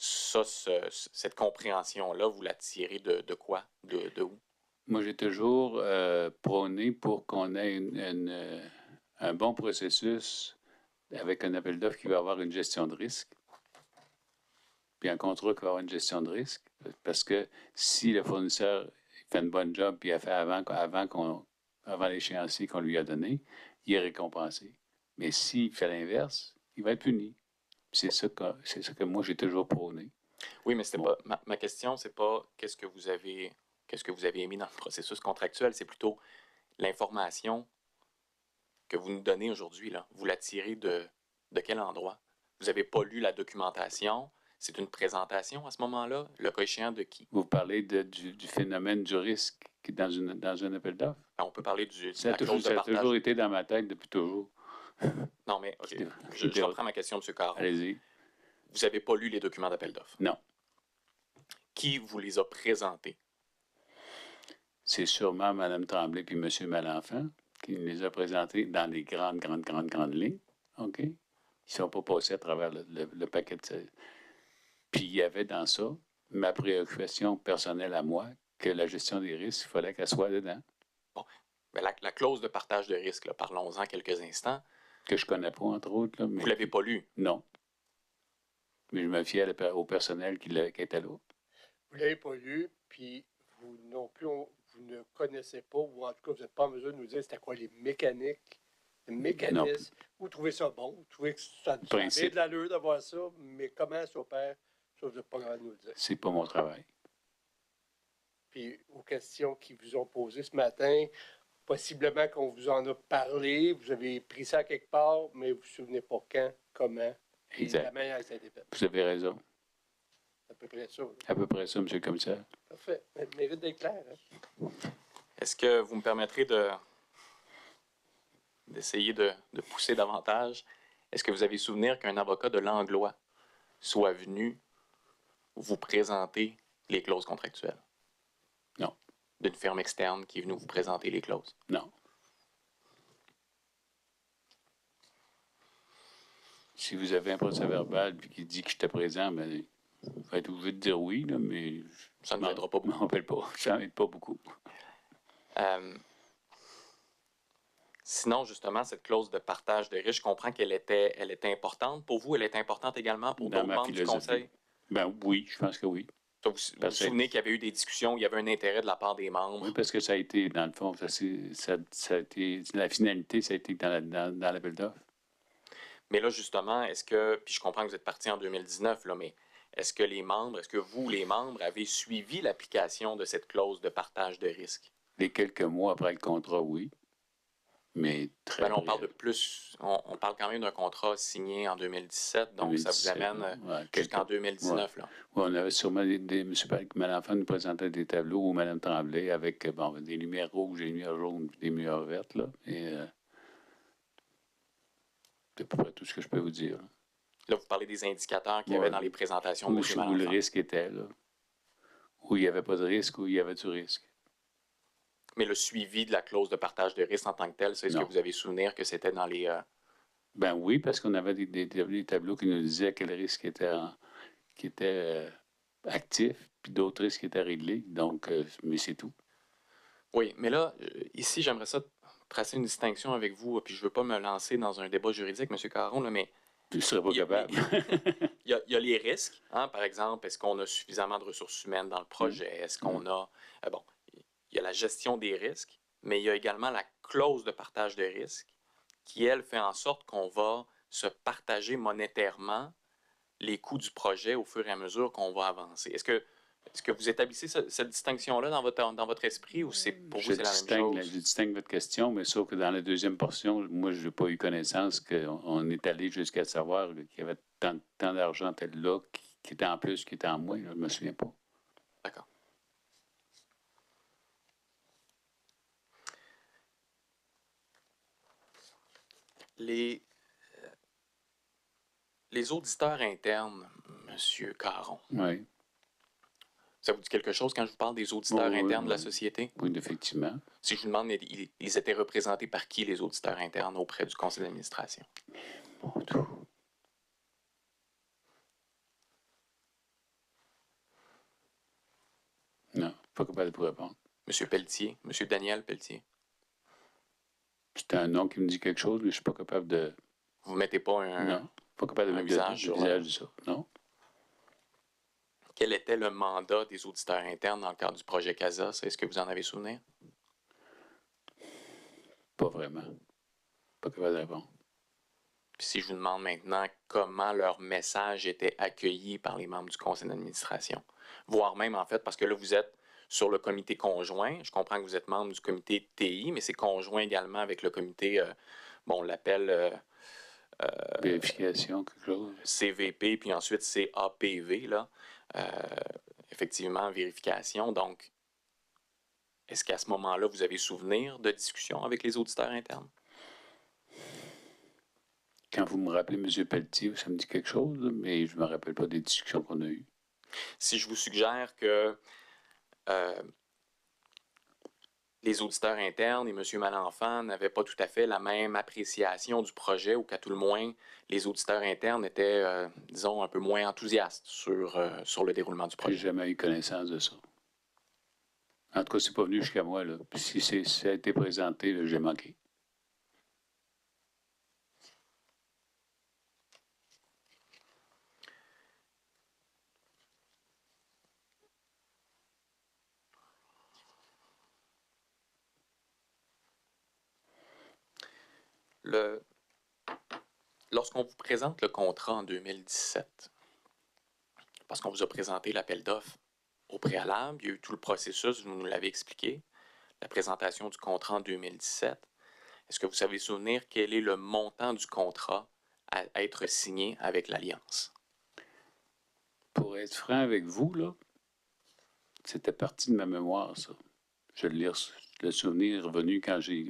Ça, cette compréhension-là, vous la tirez de quoi? De où? Moi, j'ai toujours prôné pour qu'on ait un bon processus avec un appel d'offres qui va avoir une gestion de risque, puis un contrat qui va avoir une gestion de risque, parce que si le fournisseur fait une bonne job puis a fait avant l'échéancier qu'on lui a donné, il est récompensé. Mais s'il fait l'inverse, il va être puni. C'est ça que moi, j'ai toujours prôné. Oui, mais c'était pas ma question, c'est pas qu'est-ce que vous avez émis dans le processus contractuel, c'est plutôt l'information que vous nous donnez aujourd'hui, là. Vous la tirez de quel endroit? Vous n'avez pas lu la documentation? C'est une présentation à ce moment-là? Le cas échéant de qui? Vous parlez du phénomène du risque dans un appel d'offres? On peut parler de Ça la clause de a partage. toujours été dans ma tête depuis toujours. Non, mais OK. Je reprends ma question, M. Caron. Allez-y. Vous n'avez pas lu les documents d'appel d'offres? Non. Qui vous les a présentés? C'est sûrement Mme Tremblay puis M. Malenfant qui nous les a présentés dans les grandes lignes. OK? Ils ne sont pas passés à travers le paquet de... Puis il y avait dans ça ma préoccupation personnelle à moi que la gestion des risques, il fallait qu'elle soit dedans. Bon. Mais la clause de partage de risque, là, parlons-en quelques instants. Que je ne connais pas, entre autres. Là, mais... Vous ne l'avez pas lu? Non. Mais je me fiais au personnel qui était là. Vous ne l'avez pas lu, puis vous non plus, vous ne connaissez pas, ou en tout cas, vous n'êtes pas en mesure de nous dire c'était quoi les mécaniques, les mécanismes. Vous trouvez ça bon, vous trouvez que ça a de l'allure d'avoir ça, mais comment ça opère, ça, vous n'êtes pas capable de nous le dire. C'est pas mon travail. Puis aux questions qui vous ont posées ce matin, possiblement qu'on vous en a parlé, vous avez pris ça quelque part, mais vous ne vous souvenez pas quand, comment, et la manière que ça a été fait. Vous avez raison. C'est à peu près ça. À peu près ça, M. le commissaire. Parfait. Ça mérite d'être clair. Hein? Est-ce que vous me permettrez d'essayer de pousser davantage? Est-ce que vous avez souvenir qu'un avocat de Langlois soit venu vous présenter les clauses contractuelles? Non. D'une firme externe qui est venue vous présenter les clauses? Non. Si vous avez un procès-verbal puis qui dit que j'étais présent, ben, vous êtes obligé de dire oui, là, mais ça ne m'aidera pas beaucoup. Je m'en rappelle pas. Ça n'aide pas beaucoup. Sinon, justement, cette clause de partage de risque, je comprends qu'elle était importante. Pour vous, elle est importante également pour d'autres membres du Conseil? Ben oui, je pense que oui. Vous vous souvenez qu'il y avait eu des discussions, il y avait un intérêt de la part des membres? Oui, parce que ça a été, dans le fond, ça a été, la finalité, ça a été dans l'appel d'offres. Mais là, justement, est-ce que, puis je comprends que vous êtes parti en 2019, là, mais est-ce que vous, les membres, avez suivi l'application de cette clause de partage de risque? Les quelques mois après le contrat, oui. Mais très on parle de plus, on parle quand même d'un contrat signé en 2017, donc 2017, ça vous amène jusqu'en 2019. Ouais. Là. Ouais, on avait sûrement M. Malenfant nous présentait des tableaux ou Mme Tremblay avec des lumières rouges, des lumières jaunes, des lumières vertes. Là, et c'est à peu près tout ce que je peux vous dire. Là, vous parlez des indicateurs qu'il y avait dans les présentations de M. Malenfant. Où le risque était, là. Où il n'y avait pas de risque, où il y avait du risque. Mais le suivi de la clause de partage de risque en tant que tel, est-ce que vous avez souvenir que c'était dans les... Ben oui, parce qu'on avait des tableaux qui nous disaient quel risque était actif, puis d'autres risques qui étaient réglés. Donc, mais c'est tout. Oui, mais là, ici, j'aimerais ça tracer une distinction avec vous, puis je ne veux pas me lancer dans un débat juridique, M. Caron, là, mais... Je ne serais pas capable. Il y a les risques, hein, par exemple, est-ce qu'on a suffisamment de ressources humaines dans le projet? Est-ce qu'on a... bon, il y a la gestion des risques, mais il y a également la clause de partage de risques qui, elle, fait en sorte qu'on va se partager monétairement les coûts du projet au fur et à mesure qu'on va avancer. Est-ce que vous établissez cette distinction-là dans votre esprit ou c'est pour vous c'est la même chose? Je distingue votre question, mais sauf que dans la deuxième portion, moi, je n'ai pas eu connaissance qu'on est allé jusqu'à savoir qu'il y avait tant d'argent tel là qui était en plus, qui était en moins. Là, je ne me souviens pas. D'accord. Les auditeurs internes, M. Caron, Oui, ça vous dit quelque chose quand je vous parle des auditeurs Oui, internes de la oui. société? oui, effectivement. Si je vous demande, ils étaient représentés par qui, les auditeurs internes, auprès du conseil d'administration? Bon, tout. Non, pas capable de vous répondre. M. Pelletier, M. Daniel Pelletier. C'est un nom qui me dit quelque chose, mais je ne suis pas capable de... Vous ne mettez pas Non, pas capable de un mettre visage le sur visage de ça. Non, Quel était le mandat des auditeurs internes dans le cadre du projet CASA? Est-ce que vous en avez souvenir? pas vraiment. Pas capable de répondre. Puis si je vous demande maintenant comment leur message était accueilli par les membres du conseil d'administration, voire même en fait, parce que là vous êtes sur le comité conjoint, je comprends que vous êtes membre du comité TI, mais c'est conjoint également avec le comité, on l'appelle Vérification, quelque chose. CVP, puis ensuite CAPV, là, effectivement, vérification. Donc, est-ce qu'à ce moment-là, vous avez souvenir de discussions avec les auditeurs internes? Quand vous me rappelez M. Pelletier, ça me dit quelque chose, là, mais je ne me rappelle pas des discussions qu'on a eues. Si je vous suggère que les auditeurs internes et M. Malenfant n'avaient pas tout à fait la même appréciation du projet, ou qu'à tout le moins, les auditeurs internes étaient, disons, un peu moins enthousiastes sur le déroulement du J'ai projet. jamais eu connaissance de ça. En tout cas, c'est pas venu jusqu'à moi. Là. Puis si ça a été présenté, là, j'ai manqué. Lorsqu'on vous présente le contrat en 2017, parce qu'on vous a présenté l'appel d'offres au préalable, il y a eu tout le processus, vous nous l'avez expliqué, la présentation du contrat en 2017. Est-ce que vous savez souvenir quel est le montant du contrat à être signé avec l'Alliance? Pour être franc avec vous, là, c'était partie de ma mémoire, ça. Le souvenir est revenu quand j'ai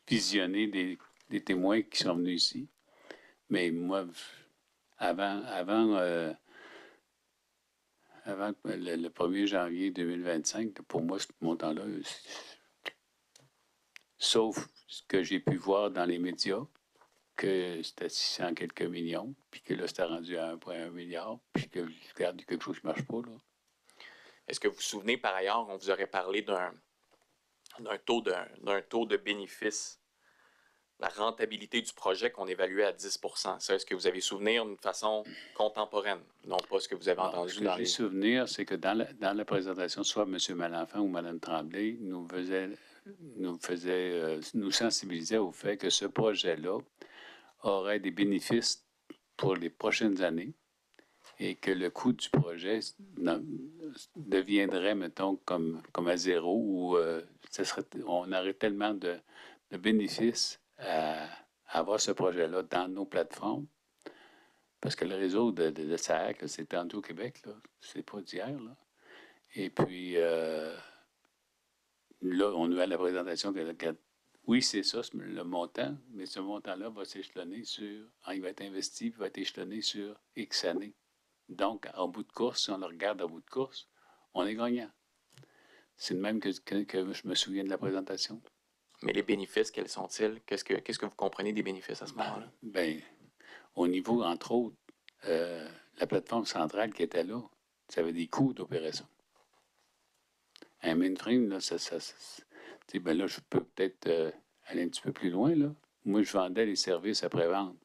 visionné des témoins qui sont venus ici. Mais moi, avant le 1er janvier 2025, pour moi, ce montant-là, sauf ce que j'ai pu voir dans les médias, que c'était 600 quelques millions, puis que là, c'était rendu à 1,1 milliard, puis que je regarde quelque chose qui ne marche pas, là. Est-ce que vous vous souvenez, par ailleurs, on vous aurait parlé d'un taux de bénéfice, la rentabilité du projet qu'on évaluait à 10 %. Ça, est-ce que vous avez souvenir d'une façon contemporaine, non pas ce que vous avez entendu Ce que dans j'ai les... souvenir, c'est que dans la présentation, soit M. Malenfant ou Mme Tremblay nous sensibilisait au fait que ce projet-là aurait des bénéfices pour les prochaines années et que le coût du projet deviendrait, mettons, comme à zéro, ou on aurait tellement de bénéfices à avoir ce projet-là dans nos plateformes. Parce que le réseau de SAAC, c'est étendu au Québec, là. C'est pas d'hier, là. Et puis, là, on a eu à la présentation que oui, c'est ça, le montant, mais ce montant-là va s'échelonner il va être investi, il va être échelonné sur X années. Donc, en bout de course, si on le regarde en bout de course, on est gagnant. C'est le même que je me souviens de la présentation. Mais les bénéfices, quels sont-ils? Qu'est-ce que vous comprenez des bénéfices à ce moment-là? Bien, au niveau, entre autres, la plateforme centrale qui était là, ça avait des coûts d'opération. Un mainframe, là, ben là, je peux peut-être aller un petit peu plus loin, là. Moi, je vendais les services après-vente.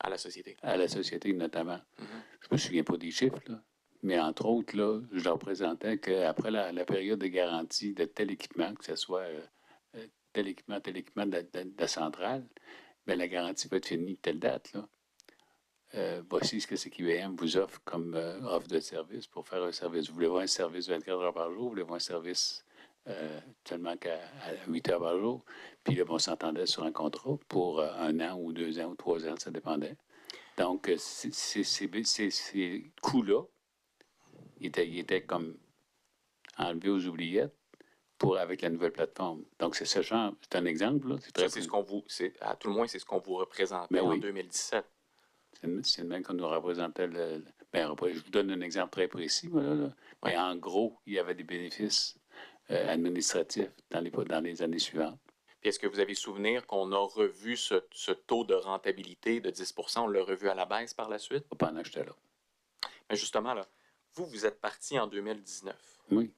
À la société. À la société, notamment. Je me souviens pas des chiffres, là. Mais entre autres, là, je leur présentais qu'après la période de garantie de tel équipement, que ce soit tel équipement de la centrale, bien, la garantie va être finie telle date, là. Voici ce que c'est qu'IBM vous offre comme offre de service pour faire un service. Vous voulez voir un service 24 heures par jour, vous voulez voir un service seulement qu'à 8 heures par jour. Puis là, on s'entendait sur un contrat pour 1 an ou 2 ans ou 3 ans, ça dépendait. Donc, ces coûts-là, ils étaient comme enlevés aux oubliettes avec la nouvelle plateforme. Donc, c'est ce genre, c'est un exemple, là. C'est Ça, très c'est ce qu'on vous, à tout le moins, c'est ce qu'on vous représentait Ben en oui. 2017. C'est le même qu'on nous représentait. Ben, je vous donne un exemple très précis. Voilà, là. Mais en gros, il y avait des bénéfices administratifs dans les années suivantes. Puis est-ce que vous avez souvenir qu'on a revu ce taux de rentabilité de 10 on l'a revu à la baisse par la suite? Pas pendant que j'étais là. Mais justement, là, vous êtes parti en 2019. Oui.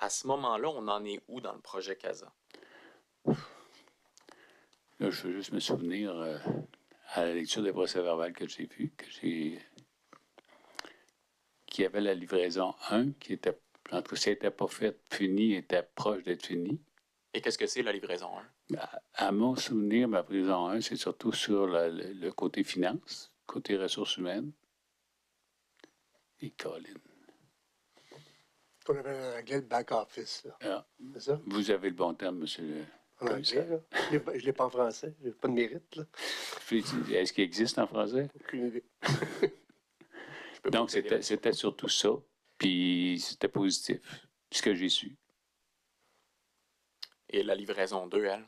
À ce moment-là, on en est où dans le projet CASA? Là, je veux juste me souvenir à la lecture des procès-verbaux que j'ai vus, qu'il y avait la livraison 1 qui était, en tout cas, si elle n'était pas faite, finie, était proche d'être finie. Et qu'est-ce que c'est la livraison 1? À mon souvenir, ma livraison 1, c'est surtout sur le côté finance, côté ressources humaines. Et Colin. Qu'on appelle en anglais le back-office. Ah, C'est ça? vous avez le bon terme, monsieur le En anglais, commissaire. là. Je ne l'ai pas en français. Je n'ai pas de mérite. Là. Est-ce qu'il existe en français? Aucune idée. Donc, c'était surtout ça. Puis, c'était positif, ce que j'ai su. Et la livraison 2, elle?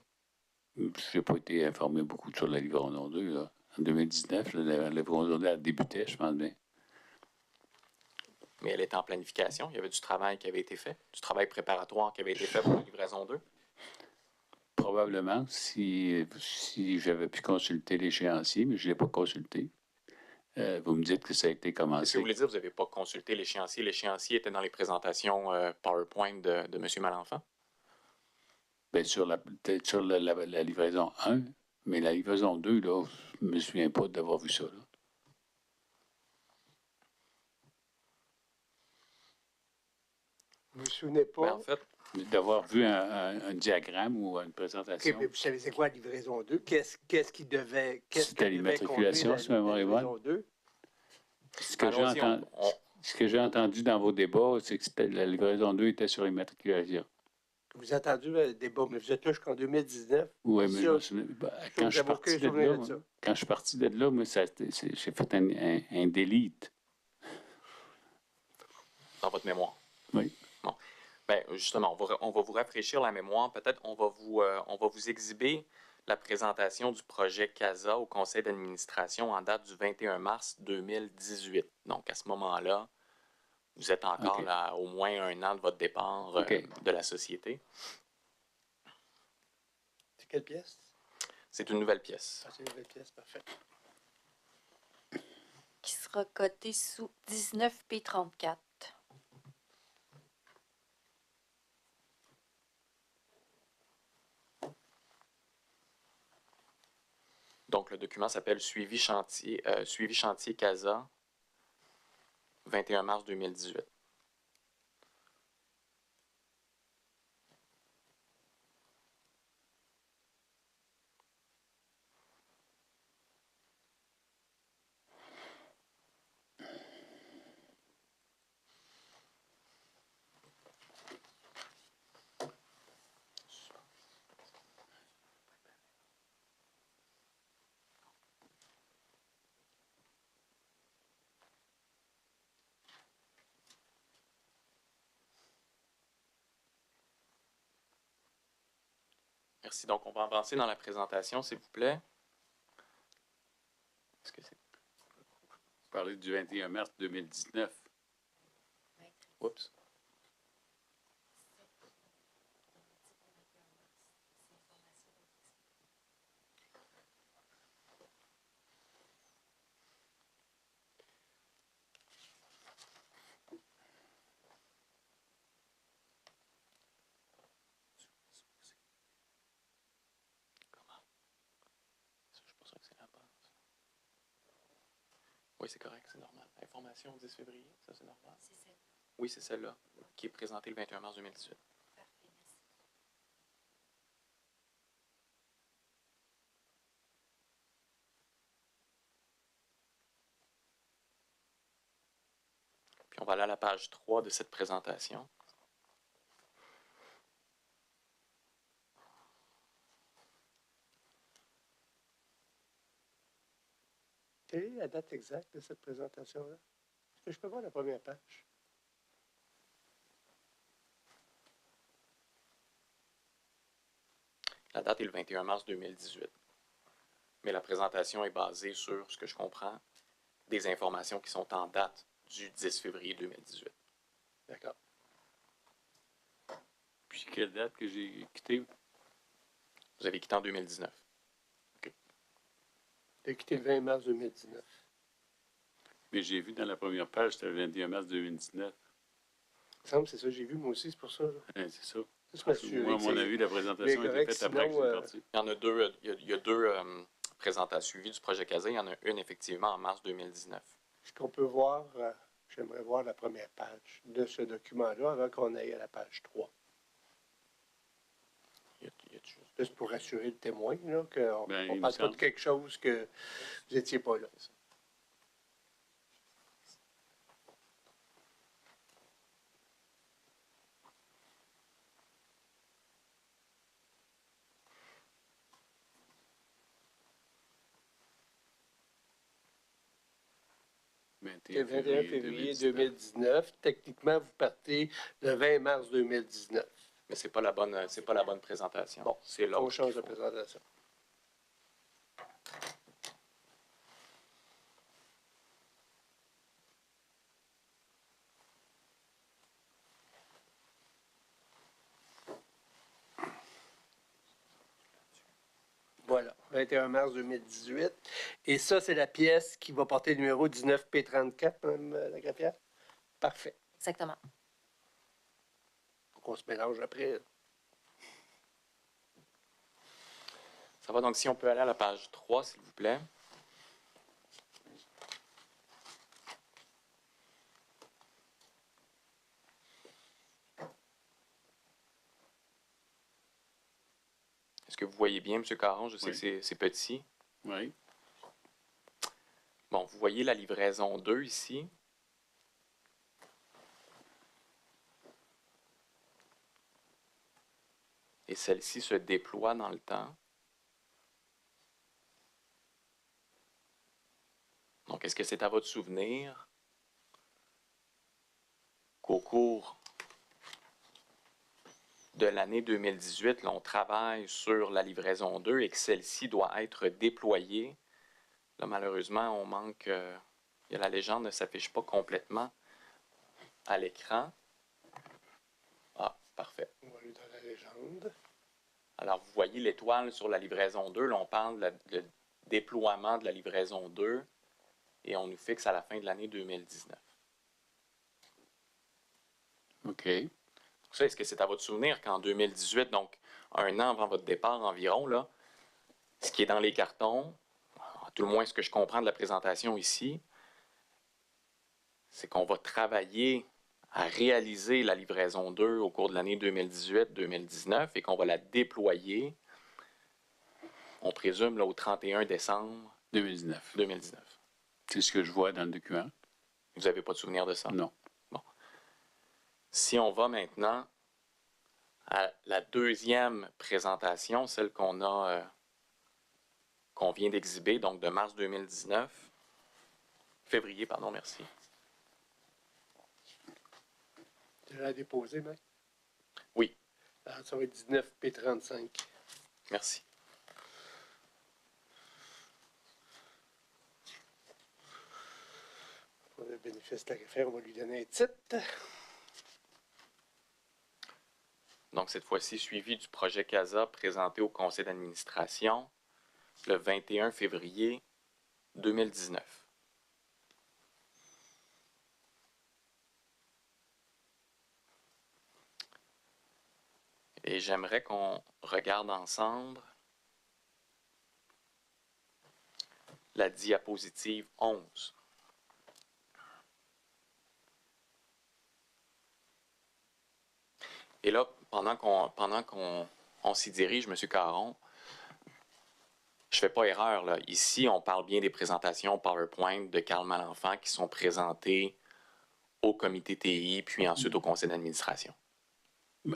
Je n'ai pas été informé beaucoup sur la livraison 2. Là. En 2019, la livraison 2 elle débutait, je pense bien. Mais elle était en planification. Il y avait du travail qui avait été fait, du travail préparatoire qui avait été fait pour la livraison 2. Probablement, si j'avais pu consulter l'échéancier, mais je ne l'ai pas consulté. Vous me dites que ça a été Est-ce que commencé. vous voulez dire que vous n'avez pas consulté l'échéancier? L'échéancier était dans les présentations PowerPoint de M. Malenfant? Bien, sur la livraison 1, mais la livraison 2, là, je ne me souviens pas d'avoir vu ça. Là. Vous ne vous souvenez pas? Ben, en fait, D'avoir vu un diagramme ou une présentation. OK, mais vous savez c'est quoi la livraison 2? Qu'est-ce qui devait... C'était l'immatriculation, si ma mémoire est bonne. livraison 2? Ce que j'ai allons-y, entendu, ce que j'ai entendu dans vos débats, c'est que la livraison 2 était sur l'immatriculation. Vous avez entendu le débat, mais vous êtes là jusqu'en 2019. Oui, mais je Ça, me souviens. Quand je suis parti de là, moi, quand je suis parti de là, moi, j'ai fait un delete. dans votre mémoire. Oui. Bon. Ben, justement, on va vous rafraîchir la mémoire. Peut-être on va vous exhiber la présentation du projet CASA au conseil d'administration en date du 21 mars 2018. Donc, à ce moment-là, vous êtes encore là au moins un an de votre départ de la société. C'est quelle pièce? C'est une nouvelle pièce. Ah, c'est une nouvelle pièce, parfait. Qui sera coté sous 19P34. Donc, le document s'appelle Suivi chantier CASA, 21 mars 2018. Merci. Donc, on va avancer dans la présentation, s'il vous plaît. Est-ce que c'est... Vous parlez du 21 mars 2019. Oups. Oui, c'est correct, c'est normal. Information au 10 février, ça c'est normal. C'est celle-là. Oui, c'est celle-là, qui est présentée le 21 mars 2018. Parfait, merci. Puis on va aller à la page 3 de cette présentation. Quelle est la date exacte de cette présentation-là? Est-ce que je peux voir la première page? La date est le 21 mars 2018. Mais la présentation est basée sur, ce que je comprends, des informations qui sont en date du 10 février 2018. D'accord. Puis quelle date que j'ai quitté? Vous avez quitté en 2019. Tu as quitté le 20 mars 2019. Mais j'ai vu dans la première page, c'était le 21 mars 2019. Il me semble que c'est ça que j'ai vu, moi aussi, c'est pour ça. Là. Hein, c'est ça. Juste m'assurer Moi, à que mon c'est- avis, la présentation Mais a été correct, faite après que sinon, je suis parti. Il y en a deux, il y a deux présentations suivies du projet CASA. Il y en a une, effectivement, en mars 2019. Est-ce qu'on peut voir, j'aimerais voir la première page de ce document-là avant qu'on aille à la page 3. Il y a juste- Juste pour rassurer le témoin, là, qu'on Ben, ne il me parle pas de semble. quelque chose que vous n'étiez pas là. Le 21 février 2019. Techniquement, vous partez le 20 mars 2019. Mais c'est pas la bonne présentation. Bon, c'est là. On change de présentation. Voilà, 21 mars 2018. Et ça, c'est la pièce qui va porter le numéro 19P34, Mme la greffière? Parfait. Exactement. Faut qu'on se mélange après. Ça va, donc si on peut aller à la page 3, s'il vous plaît. Est-ce que vous voyez bien, M. Caron? Je sais Oui. que c'est petit. Oui. Bon, vous voyez la livraison 2 ici. Et celle-ci se déploie dans le temps. Donc, est-ce que c'est à votre souvenir qu'au cours de l'année 2018, là, on travaille sur la livraison 2 et que celle-ci doit être déployée? Là, malheureusement, on manque... la légende ne s'affiche pas complètement à l'écran. Ah, parfait. On va aller dans la légende. Alors, vous voyez l'étoile sur la livraison 2. Là, on parle de déploiement de la livraison 2 et on nous fixe à la fin de l'année 2019. OK. Ça, est-ce que c'est à votre souvenir qu'en 2018, donc un an avant votre départ environ, là, ce qui est dans les cartons, à tout le moins ce que je comprends de la présentation ici, c'est qu'on va travailler à réaliser la livraison 2 au cours de l'année 2018-2019 et qu'on va la déployer, on présume, là, au 31 décembre 2019. 2019. C'est ce que je vois dans le document. Vous n'avez pas de souvenir de ça? Non. Si on va maintenant à la deuxième présentation, celle qu'on vient d'exhiber, donc de mars 2019, février, pardon, merci. Tu l'as déposé, mec? Oui. Alors, ça va être 19P35. Merci. Pour le bénéfice de la greffière, on va lui donner un titre. Donc, cette fois-ci, suivi du projet CASA présenté au conseil d'administration le 21 février 2019. Et j'aimerais qu'on regarde ensemble la diapositive 11. Et là, pendant qu'on s'y dirige, M. Caron, je ne fais pas erreur, là. Ici, on parle bien des présentations PowerPoint de Karl Malenfant qui sont présentées au comité TI, puis ensuite au conseil d'administration.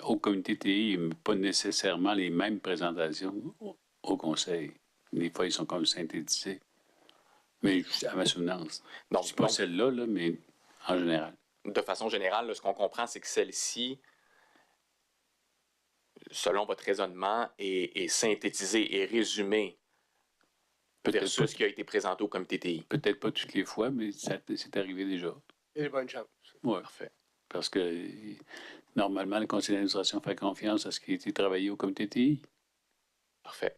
Au comité TI, mais pas nécessairement les mêmes présentations au conseil. Des fois, ils sont comme synthétisés. Mais à ma souvenance. Donc, C'est pas celle-là, là, mais en général. de façon générale, là, ce qu'on comprend, c'est que celle-ci selon votre raisonnement, est synthétisé et résumé versus ce qui a été présenté au comité TI. Peut-être pas toutes les fois, mais c'est arrivé déjà. Et bonne chance. Oui. Parfait. Parce que normalement, le conseil d'administration fait confiance à ce qui a été travaillé au comité TI. Parfait.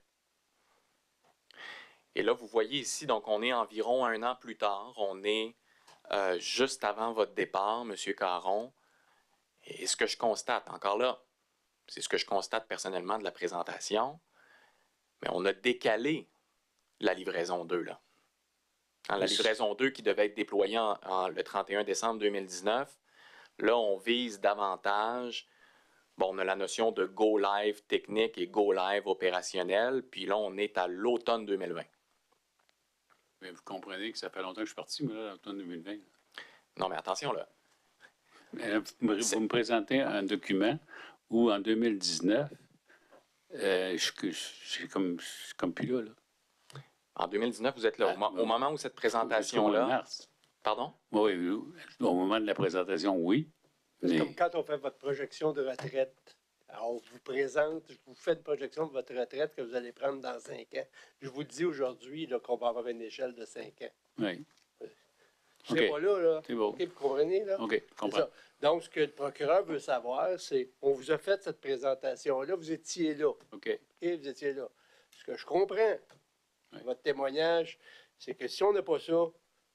Et là, vous voyez ici, donc on est environ 1 an plus tard. On est juste avant votre départ, M. Caron. Et ce que je constate, encore là, c'est ce que je constate personnellement de la présentation, mais on a décalé la livraison 2, là. La livraison 2 qui devait être déployée le 31 décembre 2019, là, on vise davantage. Bon, on a la notion de go live technique et go live opérationnel, puis là, on est à l'automne 2020. Mais vous comprenez que ça fait longtemps que je suis parti, mais là, l'automne 2020. Non, mais attention, là. Mais là, vous me présentez un document où, en 2019, je suis comme plus là. En 2019, vous êtes là. Au moment où cette présentation-là... Mars. Pardon? Oui, au moment de la présentation, oui. C'est Mais comme quand on fait votre projection de retraite. Alors, on vous présente, je vous fais une projection de votre retraite que vous allez prendre dans 5 ans. Je vous dis aujourd'hui là, qu'on va avoir une échelle de 5 ans. oui. C'est pas là. C'est bon. OK, vous comprenez, là? OK, je C'est comprends. ça. Donc, ce que le procureur veut savoir, c'est, on vous a fait cette présentation-là, vous étiez là. OK. Vous étiez là. Ce que je comprends, votre témoignage, c'est que si on n'a pas ça,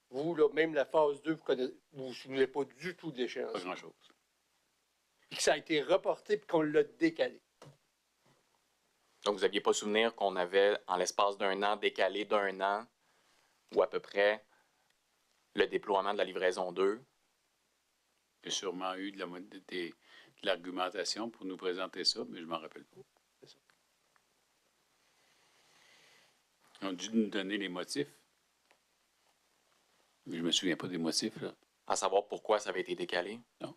vous, là, même la phase 2, vous ne vous souvenez pas du tout de l'échéance. Pas grand-chose. Puis que ça a été reporté et qu'on l'a décalé. Donc, vous n'aviez pas souvenir qu'on avait, en l'espace d'1 an, décalé d'1 an, ou à peu près, le déploiement de la livraison 2. J'ai sûrement eu de l'argumentation pour nous présenter ça, mais je ne m'en rappelle pas. Ils ont dû nous donner les motifs. Mais je ne me souviens pas des motifs, là. À savoir pourquoi ça avait été décalé. Non.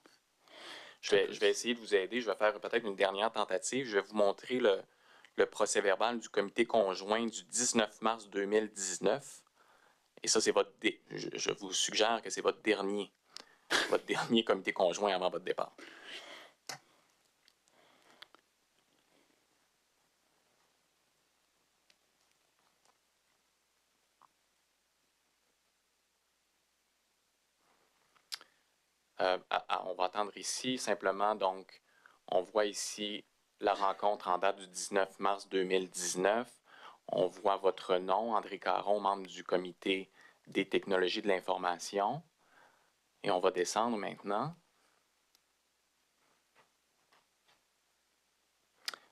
Je vais essayer de vous aider. Je vais faire peut-être une dernière tentative. Je vais vous montrer le procès-verbal du comité conjoint du 19 mars 2019. Et ça, c'est votre... Je vous suggère que c'est votre dernier comité conjoint avant votre départ. On va attendre ici, simplement, donc, on voit ici la rencontre en date du 19 mars 2019. On voit votre nom, André Caron, membre du comité des technologies de l'information. Et on va descendre maintenant.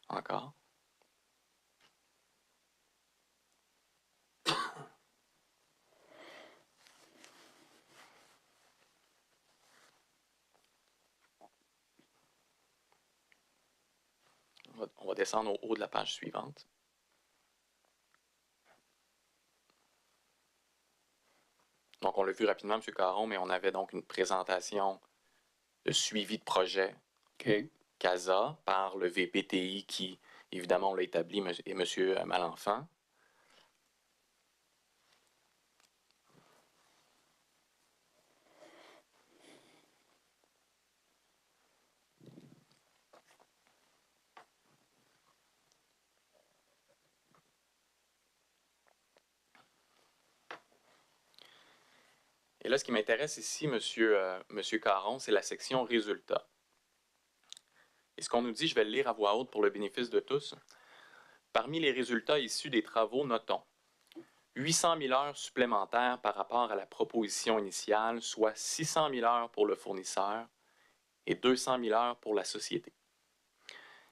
Encore. On va descendre au haut de la page suivante. Donc, on l'a vu rapidement, M. Caron, mais on avait donc une présentation de suivi de projet CASA par le VPTI qui, évidemment, on l'a établi, et M. Malenfant. Et là, ce qui m'intéresse ici, Monsieur Caron, c'est la section résultats. Et ce qu'on nous dit, je vais le lire à voix haute pour le bénéfice de tous. Parmi les résultats issus des travaux, notons 800 000 heures supplémentaires par rapport à la proposition initiale, soit 600 000 heures pour le fournisseur et 200 000 heures pour la société.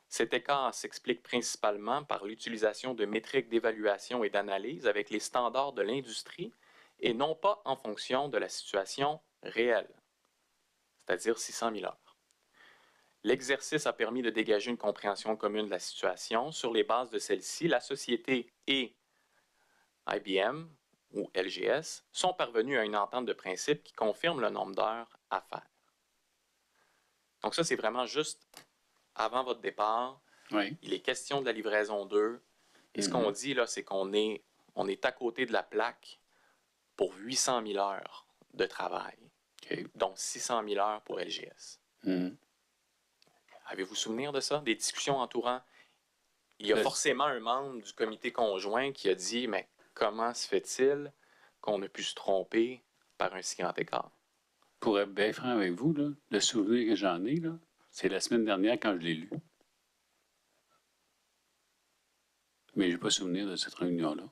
Cet écart s'explique principalement par l'utilisation de métriques d'évaluation et d'analyse avec les standards de l'industrie et non pas en fonction de la situation réelle, c'est-à-dire 600 000 heures. L'exercice a permis de dégager une compréhension commune de la situation. Sur les bases de celle-ci, la société et IBM ou LGS sont parvenus à une entente de principe qui confirme le nombre d'heures à faire. Donc ça, c'est vraiment juste avant votre départ. Oui. Il est question de la livraison 2. Et ce qu'on dit, là, c'est qu'on est à côté de la plaque pour 800 000 heures de travail, dont 600 000 heures pour LGS. Avez-vous souvenir de ça? Des discussions entourant... Il y a forcément un membre du comité conjoint qui a dit, mais comment se fait-il qu'on a pu se tromper par un si grand écart? Pour être bien franc avec vous, là, le souvenir que j'en ai, là, c'est la semaine dernière quand je l'ai lu. Mais je n'ai pas souvenir de cette réunion-là.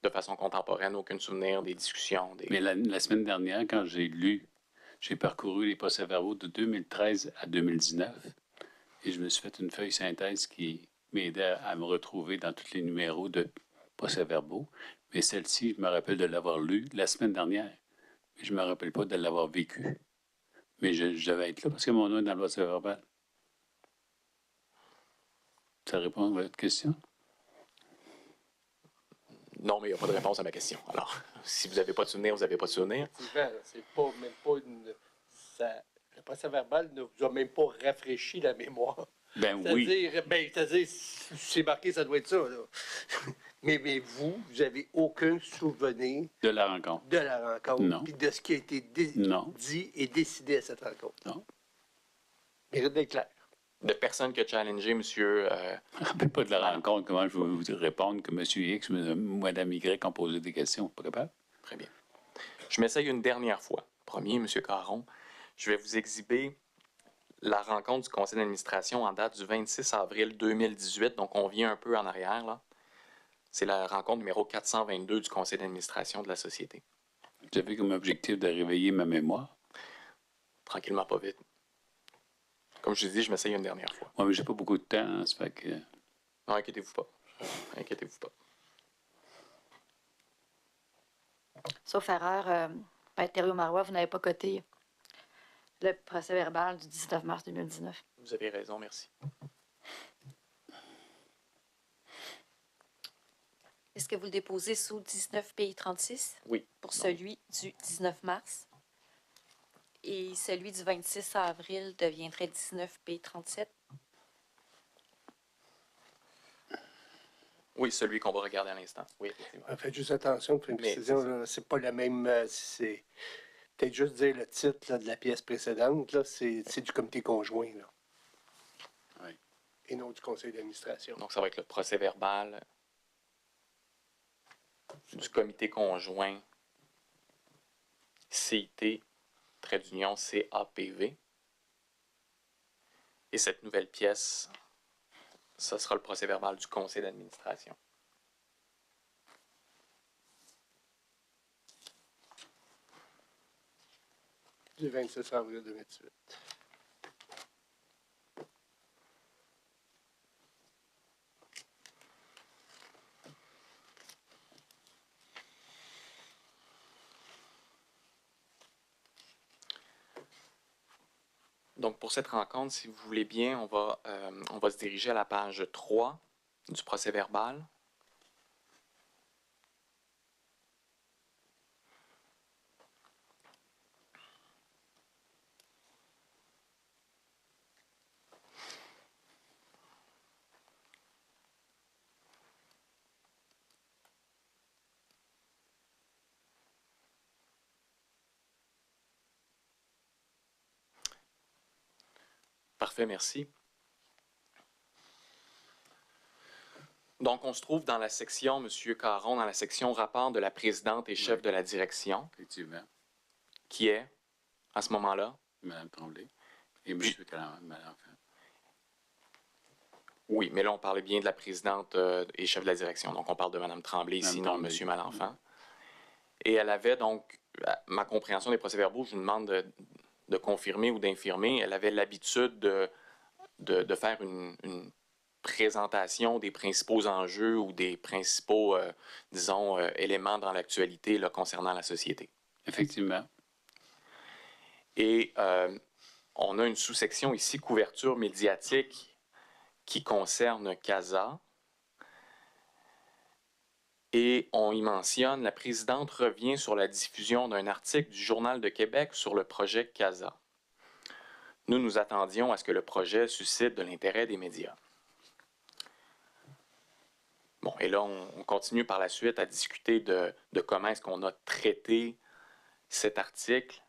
De façon contemporaine, aucun souvenir des discussions. Mais la semaine dernière, quand j'ai lu, j'ai parcouru les procès-verbaux de 2013 à 2019 et je me suis fait une feuille synthèse qui m'aidait à me retrouver dans tous les numéros de procès-verbaux. Mais celle-ci, je me rappelle de l'avoir lue la semaine dernière. Mais je ne me rappelle pas de l'avoir vécue. Mais je devais être là parce que mon nom est dans le procès-verbal. Ça répond à votre question? Non, mais il n'y a pas de réponse à ma question. Alors, si vous n'avez pas de souvenir, vous n'avez pas de souvenir. Effectivement, c'est pas, même pas une. Le procès-verbal ne vous a même pas rafraîchi la mémoire. Ben oui. C'est-à-dire, c'est marqué, ça doit être ça. Là. mais vous n'avez aucun souvenir De la rencontre. de la rencontre, Non. puis de ce qui a été Non. dit et décidé à cette rencontre. Non. Mérite d'être clair. De personne qui a challengé, monsieur... Je ne me rappelle pas de la rencontre. Comment je vais vous répondre que M. X, Mme Y ont posé des questions? Pas capable? Très bien. Je m'essaye une dernière fois. Premier, monsieur Caron, je vais vous exhiber la rencontre du conseil d'administration en date du 26 avril 2018. Donc, on vient un peu en arrière, là. C'est la rencontre numéro 422 du conseil d'administration de la société. J'avais comme objectif de réveiller ma mémoire. Tranquillement, pas vite. Comme je dis, je m'essaye une dernière fois. Moi, mais j'ai pas beaucoup de temps, hein, ça fait que... Non, inquiétez-vous pas. Inquiétez-vous pas. Sauf erreur, Maître Thériault-Marois, vous n'avez pas coté le procès-verbal du 19 mars 2019. Vous avez raison, merci. Est-ce que vous le déposez sous 19 pays 36? Oui. Pour celui du 19 mars. Et celui du 26 avril deviendrait 19 pays 37. Oui, celui qu'on va regarder à l'instant. Oui, effectivement. Faites juste attention, pour une Mais précision, c'est ça. là, c'est pas la même. C'est peut-être juste dire le titre là, de la pièce précédente, là, c'est du comité conjoint, là. Oui. Et non du conseil d'administration. Donc, ça va être le procès verbal du comité conjoint CIT, trait d'union CAPV. Et cette nouvelle pièce, ça sera le procès verbal du conseil d'administration. Du 26 avril 2018. Donc, pour cette rencontre, si vous voulez bien, on va se diriger à la page 3 du procès verbal. Parfait, merci. Donc, on se trouve dans la section, M. Caron, dans la section rapport de la présidente et chef de la direction, Effectivement. qui est, à ce moment-là, Mme Tremblay et M. Malenfant. oui, mais là, on parlait bien de la présidente et chef de la direction. Donc, on parle de Mme Tremblay, Mme sinon Tremblay. M. Malenfant. Et elle avait donc, ma compréhension des procès-verbaux, je vous demande de confirmer ou d'infirmer, elle avait l'habitude de faire une présentation des principaux enjeux ou des principaux, disons, éléments dans l'actualité là, concernant la société. Effectivement. Et on a une sous-section ici, couverture médiatique, qui concerne CASA. Et on y mentionne, la présidente revient sur la diffusion d'un article du Journal de Québec sur le projet CASA. Nous nous attendions à ce que le projet suscite de l'intérêt des médias. Bon, et là, on continue par la suite à discuter de comment est-ce qu'on a traité cet article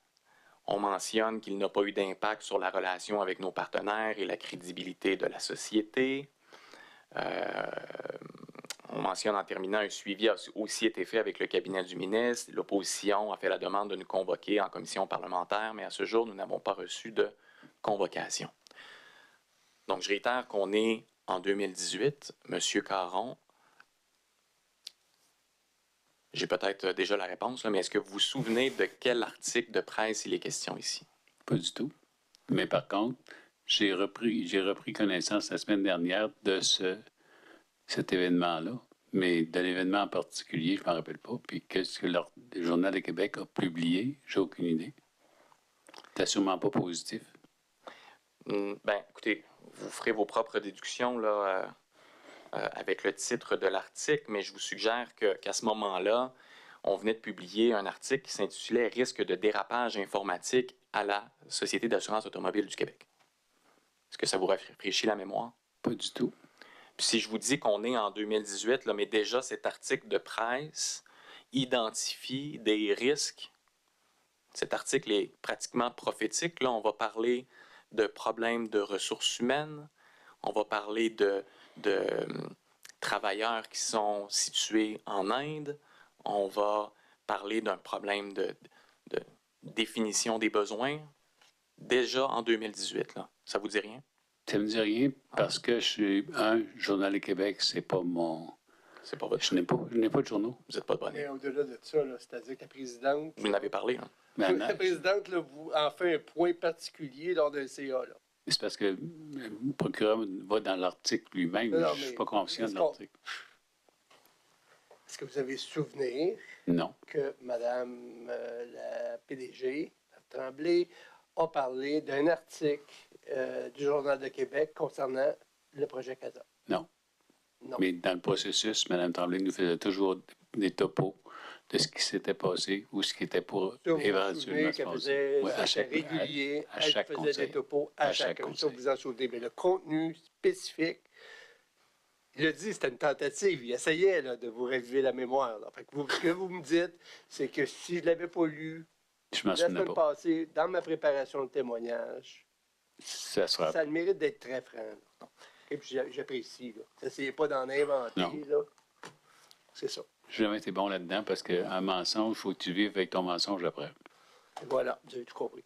On mentionne qu'il n'a pas eu d'impact sur la relation avec nos partenaires et la crédibilité de la société. On mentionne en terminant un suivi a aussi été fait avec le cabinet du ministre. L'opposition a fait la demande de nous convoquer en commission parlementaire, mais à ce jour, nous n'avons pas reçu de convocation. Donc, je réitère qu'on est en 2018. Monsieur Caron, j'ai peut-être déjà la réponse, là, mais est-ce que vous vous souvenez de quel article de presse il est question ici? Pas du tout. Mais par contre, j'ai repris connaissance la semaine dernière de cet événement-là. Mais de l'événement en particulier, je ne m'en rappelle pas. Puis qu'est-ce que le Journal de Québec a publié, j'ai aucune idée. C'est sûrement pas positif. Ben, écoutez, vous ferez vos propres déductions là, avec le titre de l'article, mais je vous suggère qu'à ce moment-là, on venait de publier un article qui s'intitulait « Risque de dérapage informatique à la Société d'assurance automobile du Québec ». Est-ce que ça vous rafraîchit la mémoire? Pas du tout. Puis si je vous dis qu'on est en 2018, là, mais déjà cet article de presse identifie des risques. Cet article est pratiquement prophétique. Là, on va parler de problèmes de ressources humaines. On va parler de travailleurs qui sont situés en Inde. On va parler d'un problème de définition des besoins. Déjà en 2018, là. Ça vous dit rien? Ça me dit rien parce que je suis Journal de Québec, c'est pas mon. C'est pas votre. Je n'ai pas de journaux. Vous n'êtes pas de bonne. Mais au-delà de ça, là, c'est-à-dire que la présidente. Vous n'avez parlé, hein? Mais La présidente là, vous en fait un point particulier lors d'un CA. Là. c'est parce que le procureur va dans l'article lui-même. Non, Je ne suis mais pas conscient de est-ce l'article. Est-ce que vous avez souvenir Non. que Mme la PDG, Tremblay, a parlé d'un article du Journal de Québec concernant le projet CASA? Non. Non. Mais dans le processus, Mme Tremblay nous faisait toujours des topos de ce qui s'était passé ou ce qui était pour Ça, vous vous éventuellement souvenez se qu'elle passer. faisait, Ouais, ça, c'était régulier, à elle chaque faisait conseil. des topos À à chaque chacun. Ça, conseil. vous en souvenez. Mais le contenu spécifique, il a dit, c'était une tentative. Il essayait là, de vous raviver la mémoire. Là. Fait que ce que vous me dites, c'est que si je ne l'avais pas lu Je m'en la souvenais semaine pas. passée, dans ma préparation de témoignage, Ça sera. ça a le mérite d'être très franc. Là. Et puis j'apprécie. N'essayez pas d'en inventer. Non. Là. C'est ça. J'ai jamais été bon là-dedans parce qu'un mensonge, il faut que tu vives avec ton mensonge après. Voilà, vous avez tout compris.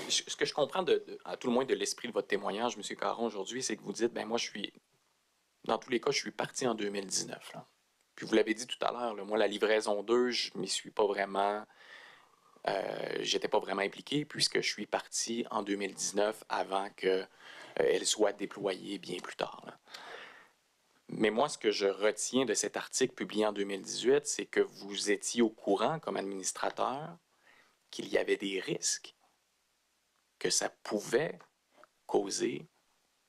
Ce que je comprends, à tout le moins de l'esprit de votre témoignage, M. Caron, aujourd'hui, c'est que vous dites, ben moi, dans tous les cas, je suis parti en 2019. Là. Puis vous l'avez dit tout à l'heure, moi, la livraison 2, je m'y suis pas vraiment... j'étais pas vraiment impliqué puisque je suis parti en 2019 avant qu'elle soit déployée bien plus tard. Là. Mais moi, ce que je retiens de cet article publié en 2018, c'est que vous étiez au courant, comme administrateur, qu'il y avait des risques, que ça pouvait causer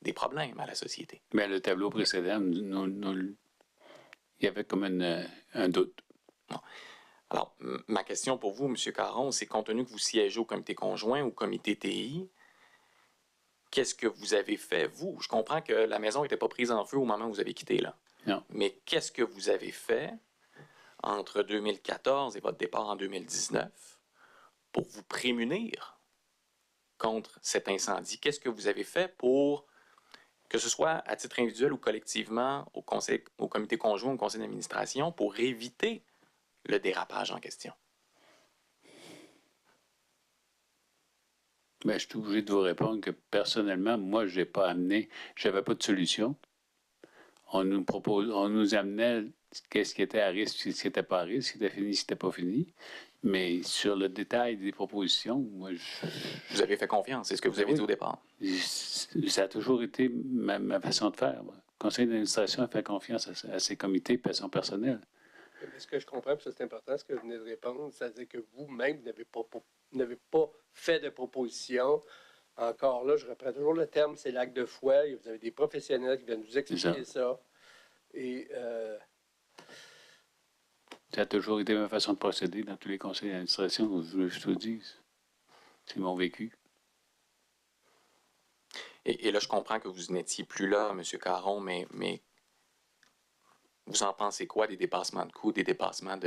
des problèmes à la société. Mais le tableau précédent, il y avait comme un doute. Alors, ma question pour vous, M. Caron, c'est compte tenu que vous siégez au comité conjoint ou au comité TI, qu'est-ce que vous avez fait, vous? Je comprends que la maison n'était pas prise en feu au moment où vous avez quitté, là. Non. Mais qu'est-ce que vous avez fait entre 2014 et votre départ en 2019 pour vous prémunir contre cet incendie? Qu'est-ce que vous avez fait pour, que ce soit à titre individuel ou collectivement, au comité conjoint ou au conseil d'administration, pour éviter le dérapage en question? Ben, je suis obligé de vous répondre que personnellement, moi, je n'ai pas amené, j'avais pas de solution. On nous amenait qu'est-ce qui était à risque, ce qui n'était pas à risque, ce qui était fini, ce qui n'était pas fini. Mais sur le détail des propositions, moi, Vous avez fait confiance, c'est ce que vous avez dit au départ. ça a toujours été ma façon de faire. Moi. Le conseil d'administration a fait confiance à ses comités et à son personnel. Mais ce que je comprends, puis ça c'est important, ce que vous venez de répondre, c'est-à-dire que vous-même n'avez pas fait de proposition. Encore là, je reprends toujours le terme, c'est l'acte de foi. Vous avez des professionnels qui viennent vous expliquer ça. Et ça a toujours été ma façon de procéder dans tous les conseils d'administration, je te le dis. C'est mon vécu. Et là, je comprends que vous n'étiez plus là, M. Caron, mais vous en pensez quoi des dépassements de coûts, des dépassements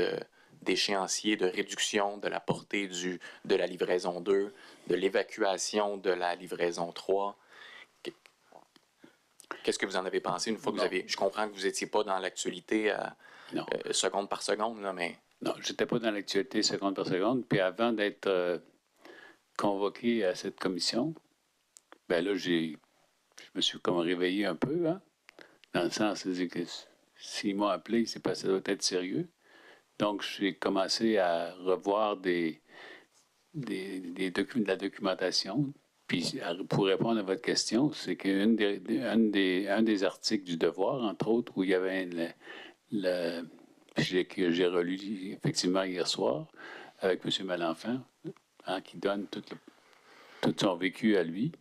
d'échéancier de réduction de la portée de la livraison 2, de l'évacuation de la livraison 3. Qu'est-ce que vous en avez pensé une fois que vous avez... Je comprends que vous n'étiez pas dans l'actualité seconde par seconde, là, mais... Non, je n'étais pas dans l'actualité seconde par seconde. Puis avant d'être convoqué à cette commission, ben là, je me suis comme réveillé un peu, hein, dans le sens que s'ils m'ont appelé, c'est parce que ça doit être sérieux. Donc, j'ai commencé à revoir de la documentation. Puis, pour répondre à votre question, c'est qu'un des articles du Devoir, entre autres, où il y avait que j'ai relu effectivement hier soir avec M. Malenfant, hein, qui donne tout son vécu à lui,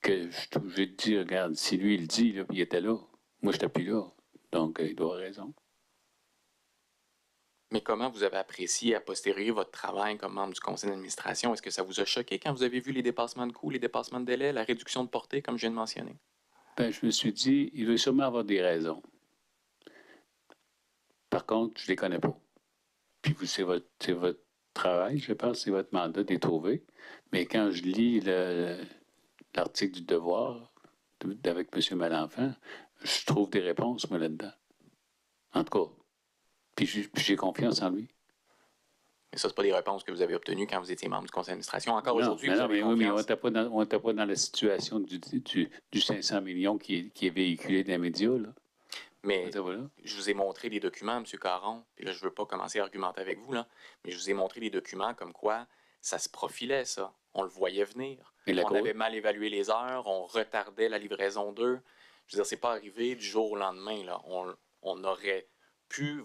que je suis obligé de dire, regarde, si lui il dit, là, puis il était là, moi je n'étais plus là. Donc, il doit avoir raison. Mais comment vous avez apprécié a posteriori votre travail comme membre du conseil d'administration? Est-ce que ça vous a choqué quand vous avez vu les dépassements de coûts, les dépassements de délai, la réduction de portée, comme je viens de mentionner? Ben, je me suis dit, il doit sûrement avoir des raisons. Par contre, je ne les connais pas. Puis c'est votre travail, je pense, c'est votre mandat de les trouver. Mais quand je lis l'article du Devoir avec M. Malenfant, je trouve des réponses, moi, là-dedans. En tout cas, puis j'ai confiance en lui. Mais ça, ce pas des réponses que vous avez obtenues quand vous étiez membre du conseil d'administration. Encore aujourd'hui, vous avez oui, mais on confiance. n'était pas dans la situation du 500 millions qui est véhiculé dans les médias, là. Mais Voilà. je vous ai montré des documents, M. Caron, puis là, je ne veux pas commencer à argumenter avec vous, là, mais je vous ai montré des documents comme quoi ça se profilait, ça. On le voyait venir. On avait mal évalué les heures, on retardait la livraison 2. Je veux dire, c'est pas arrivé du jour au lendemain, là. On aurait pu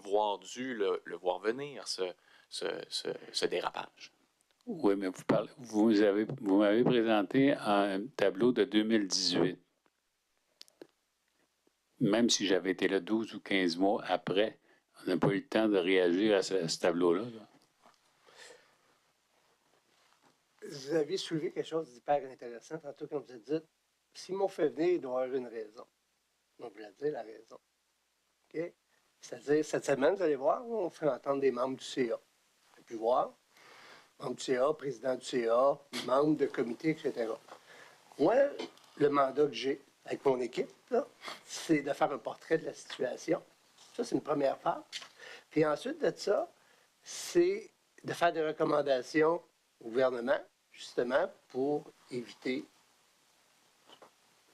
dû le voir venir, ce dérapage. Oui, mais vous m'avez présenté un tableau de 2018. Même si j'avais été là 12 ou 15 mois après, on n'a pas eu le temps de réagir à ce tableau-là. Là. Vous avez soulevé quelque chose d'hyper intéressant tantôt, comme vous avez dit. S'ils m'ont fait venir, il doit y avoir une raison. Donc, vous l'avez dit, la raison. OK? C'est-à-dire, cette semaine, vous allez voir, on fait entendre des membres du CA. Vous avez pu voir. Membre du CA, président du CA, membre de comité, etc. Moi, le mandat que j'ai avec mon équipe, c'est de faire un portrait de la situation. Ça, c'est une première phase. Puis ensuite de ça, c'est de faire des recommandations au gouvernement, justement, pour éviter,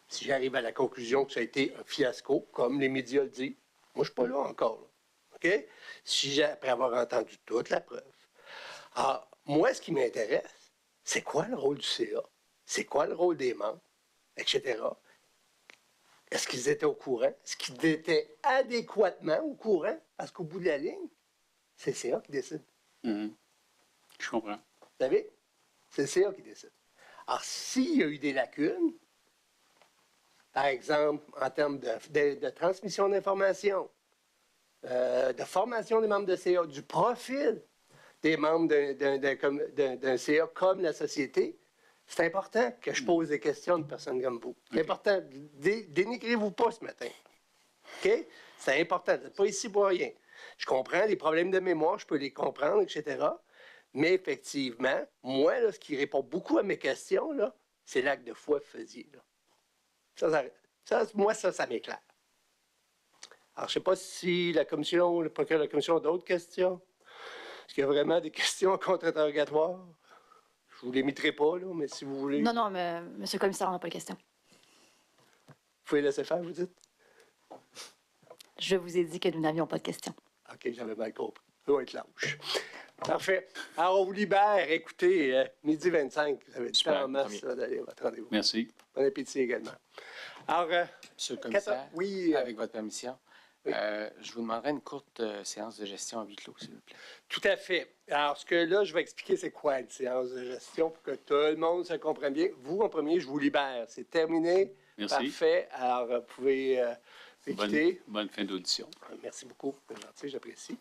si j'arrive à la conclusion que ça a été un fiasco, comme les médias le disent. Moi, je ne suis pas là encore. Là. OK? Après avoir entendu toute la preuve. Alors, moi, ce qui m'intéresse, c'est quoi le rôle du CA? C'est quoi le rôle des membres? Etc. Est-ce qu'ils étaient au courant? Est-ce qu'ils étaient adéquatement au courant? Parce qu'au bout de la ligne, c'est le CA qui décide. Mm-hmm. Je comprends. Vous savez? C'est le CA qui décide. Alors, s'il y a eu des lacunes, par exemple, en termes de transmission d'informations, de formation des membres de CA, du profil des membres d'un CA comme la société, c'est important que je pose des questions à une personne comme vous. C'est important. Dénigrez-vous pas ce matin. OK? C'est important. Vous n'êtes pas ici pour rien. Je comprends les problèmes de mémoire, je peux les comprendre, etc. Mais effectivement, moi, là, ce qui répond beaucoup à mes questions, là, c'est l'acte de foi que vous faisiez. Là. Moi, ça m'éclaire. Alors, je ne sais pas si le procureur de la commission a d'autres questions. Est-ce qu'il y a vraiment des questions contre-interrogatoires? Je ne vous les mettrai pas, là, mais si vous voulez... Non, mais monsieur le commissaire, on n'a pas de questions. Vous pouvez laisser faire, vous dites? Je vous ai dit que nous n'avions pas de questions. OK, j'avais mal compris. Ça doit être lâche. Parfait. Alors, on vous libère. Écoutez, midi 25, vous avez du temps en masse d'aller à votre rendez-vous. Merci. Bon appétit également. Alors, Monsieur le commissaire, oui, avec votre permission, oui. Je vous demanderai une courte séance de gestion à huis clos, s'il vous plaît. Tout à fait. Alors, ce que là, je vais expliquer, c'est quoi une séance de gestion pour que tout le monde se comprenne bien. Vous, en premier, je vous libère. C'est terminé. Merci. Parfait. Alors, vous pouvez quitter. Bonne fin d'audition. Merci beaucoup. C'est gentil, j'apprécie.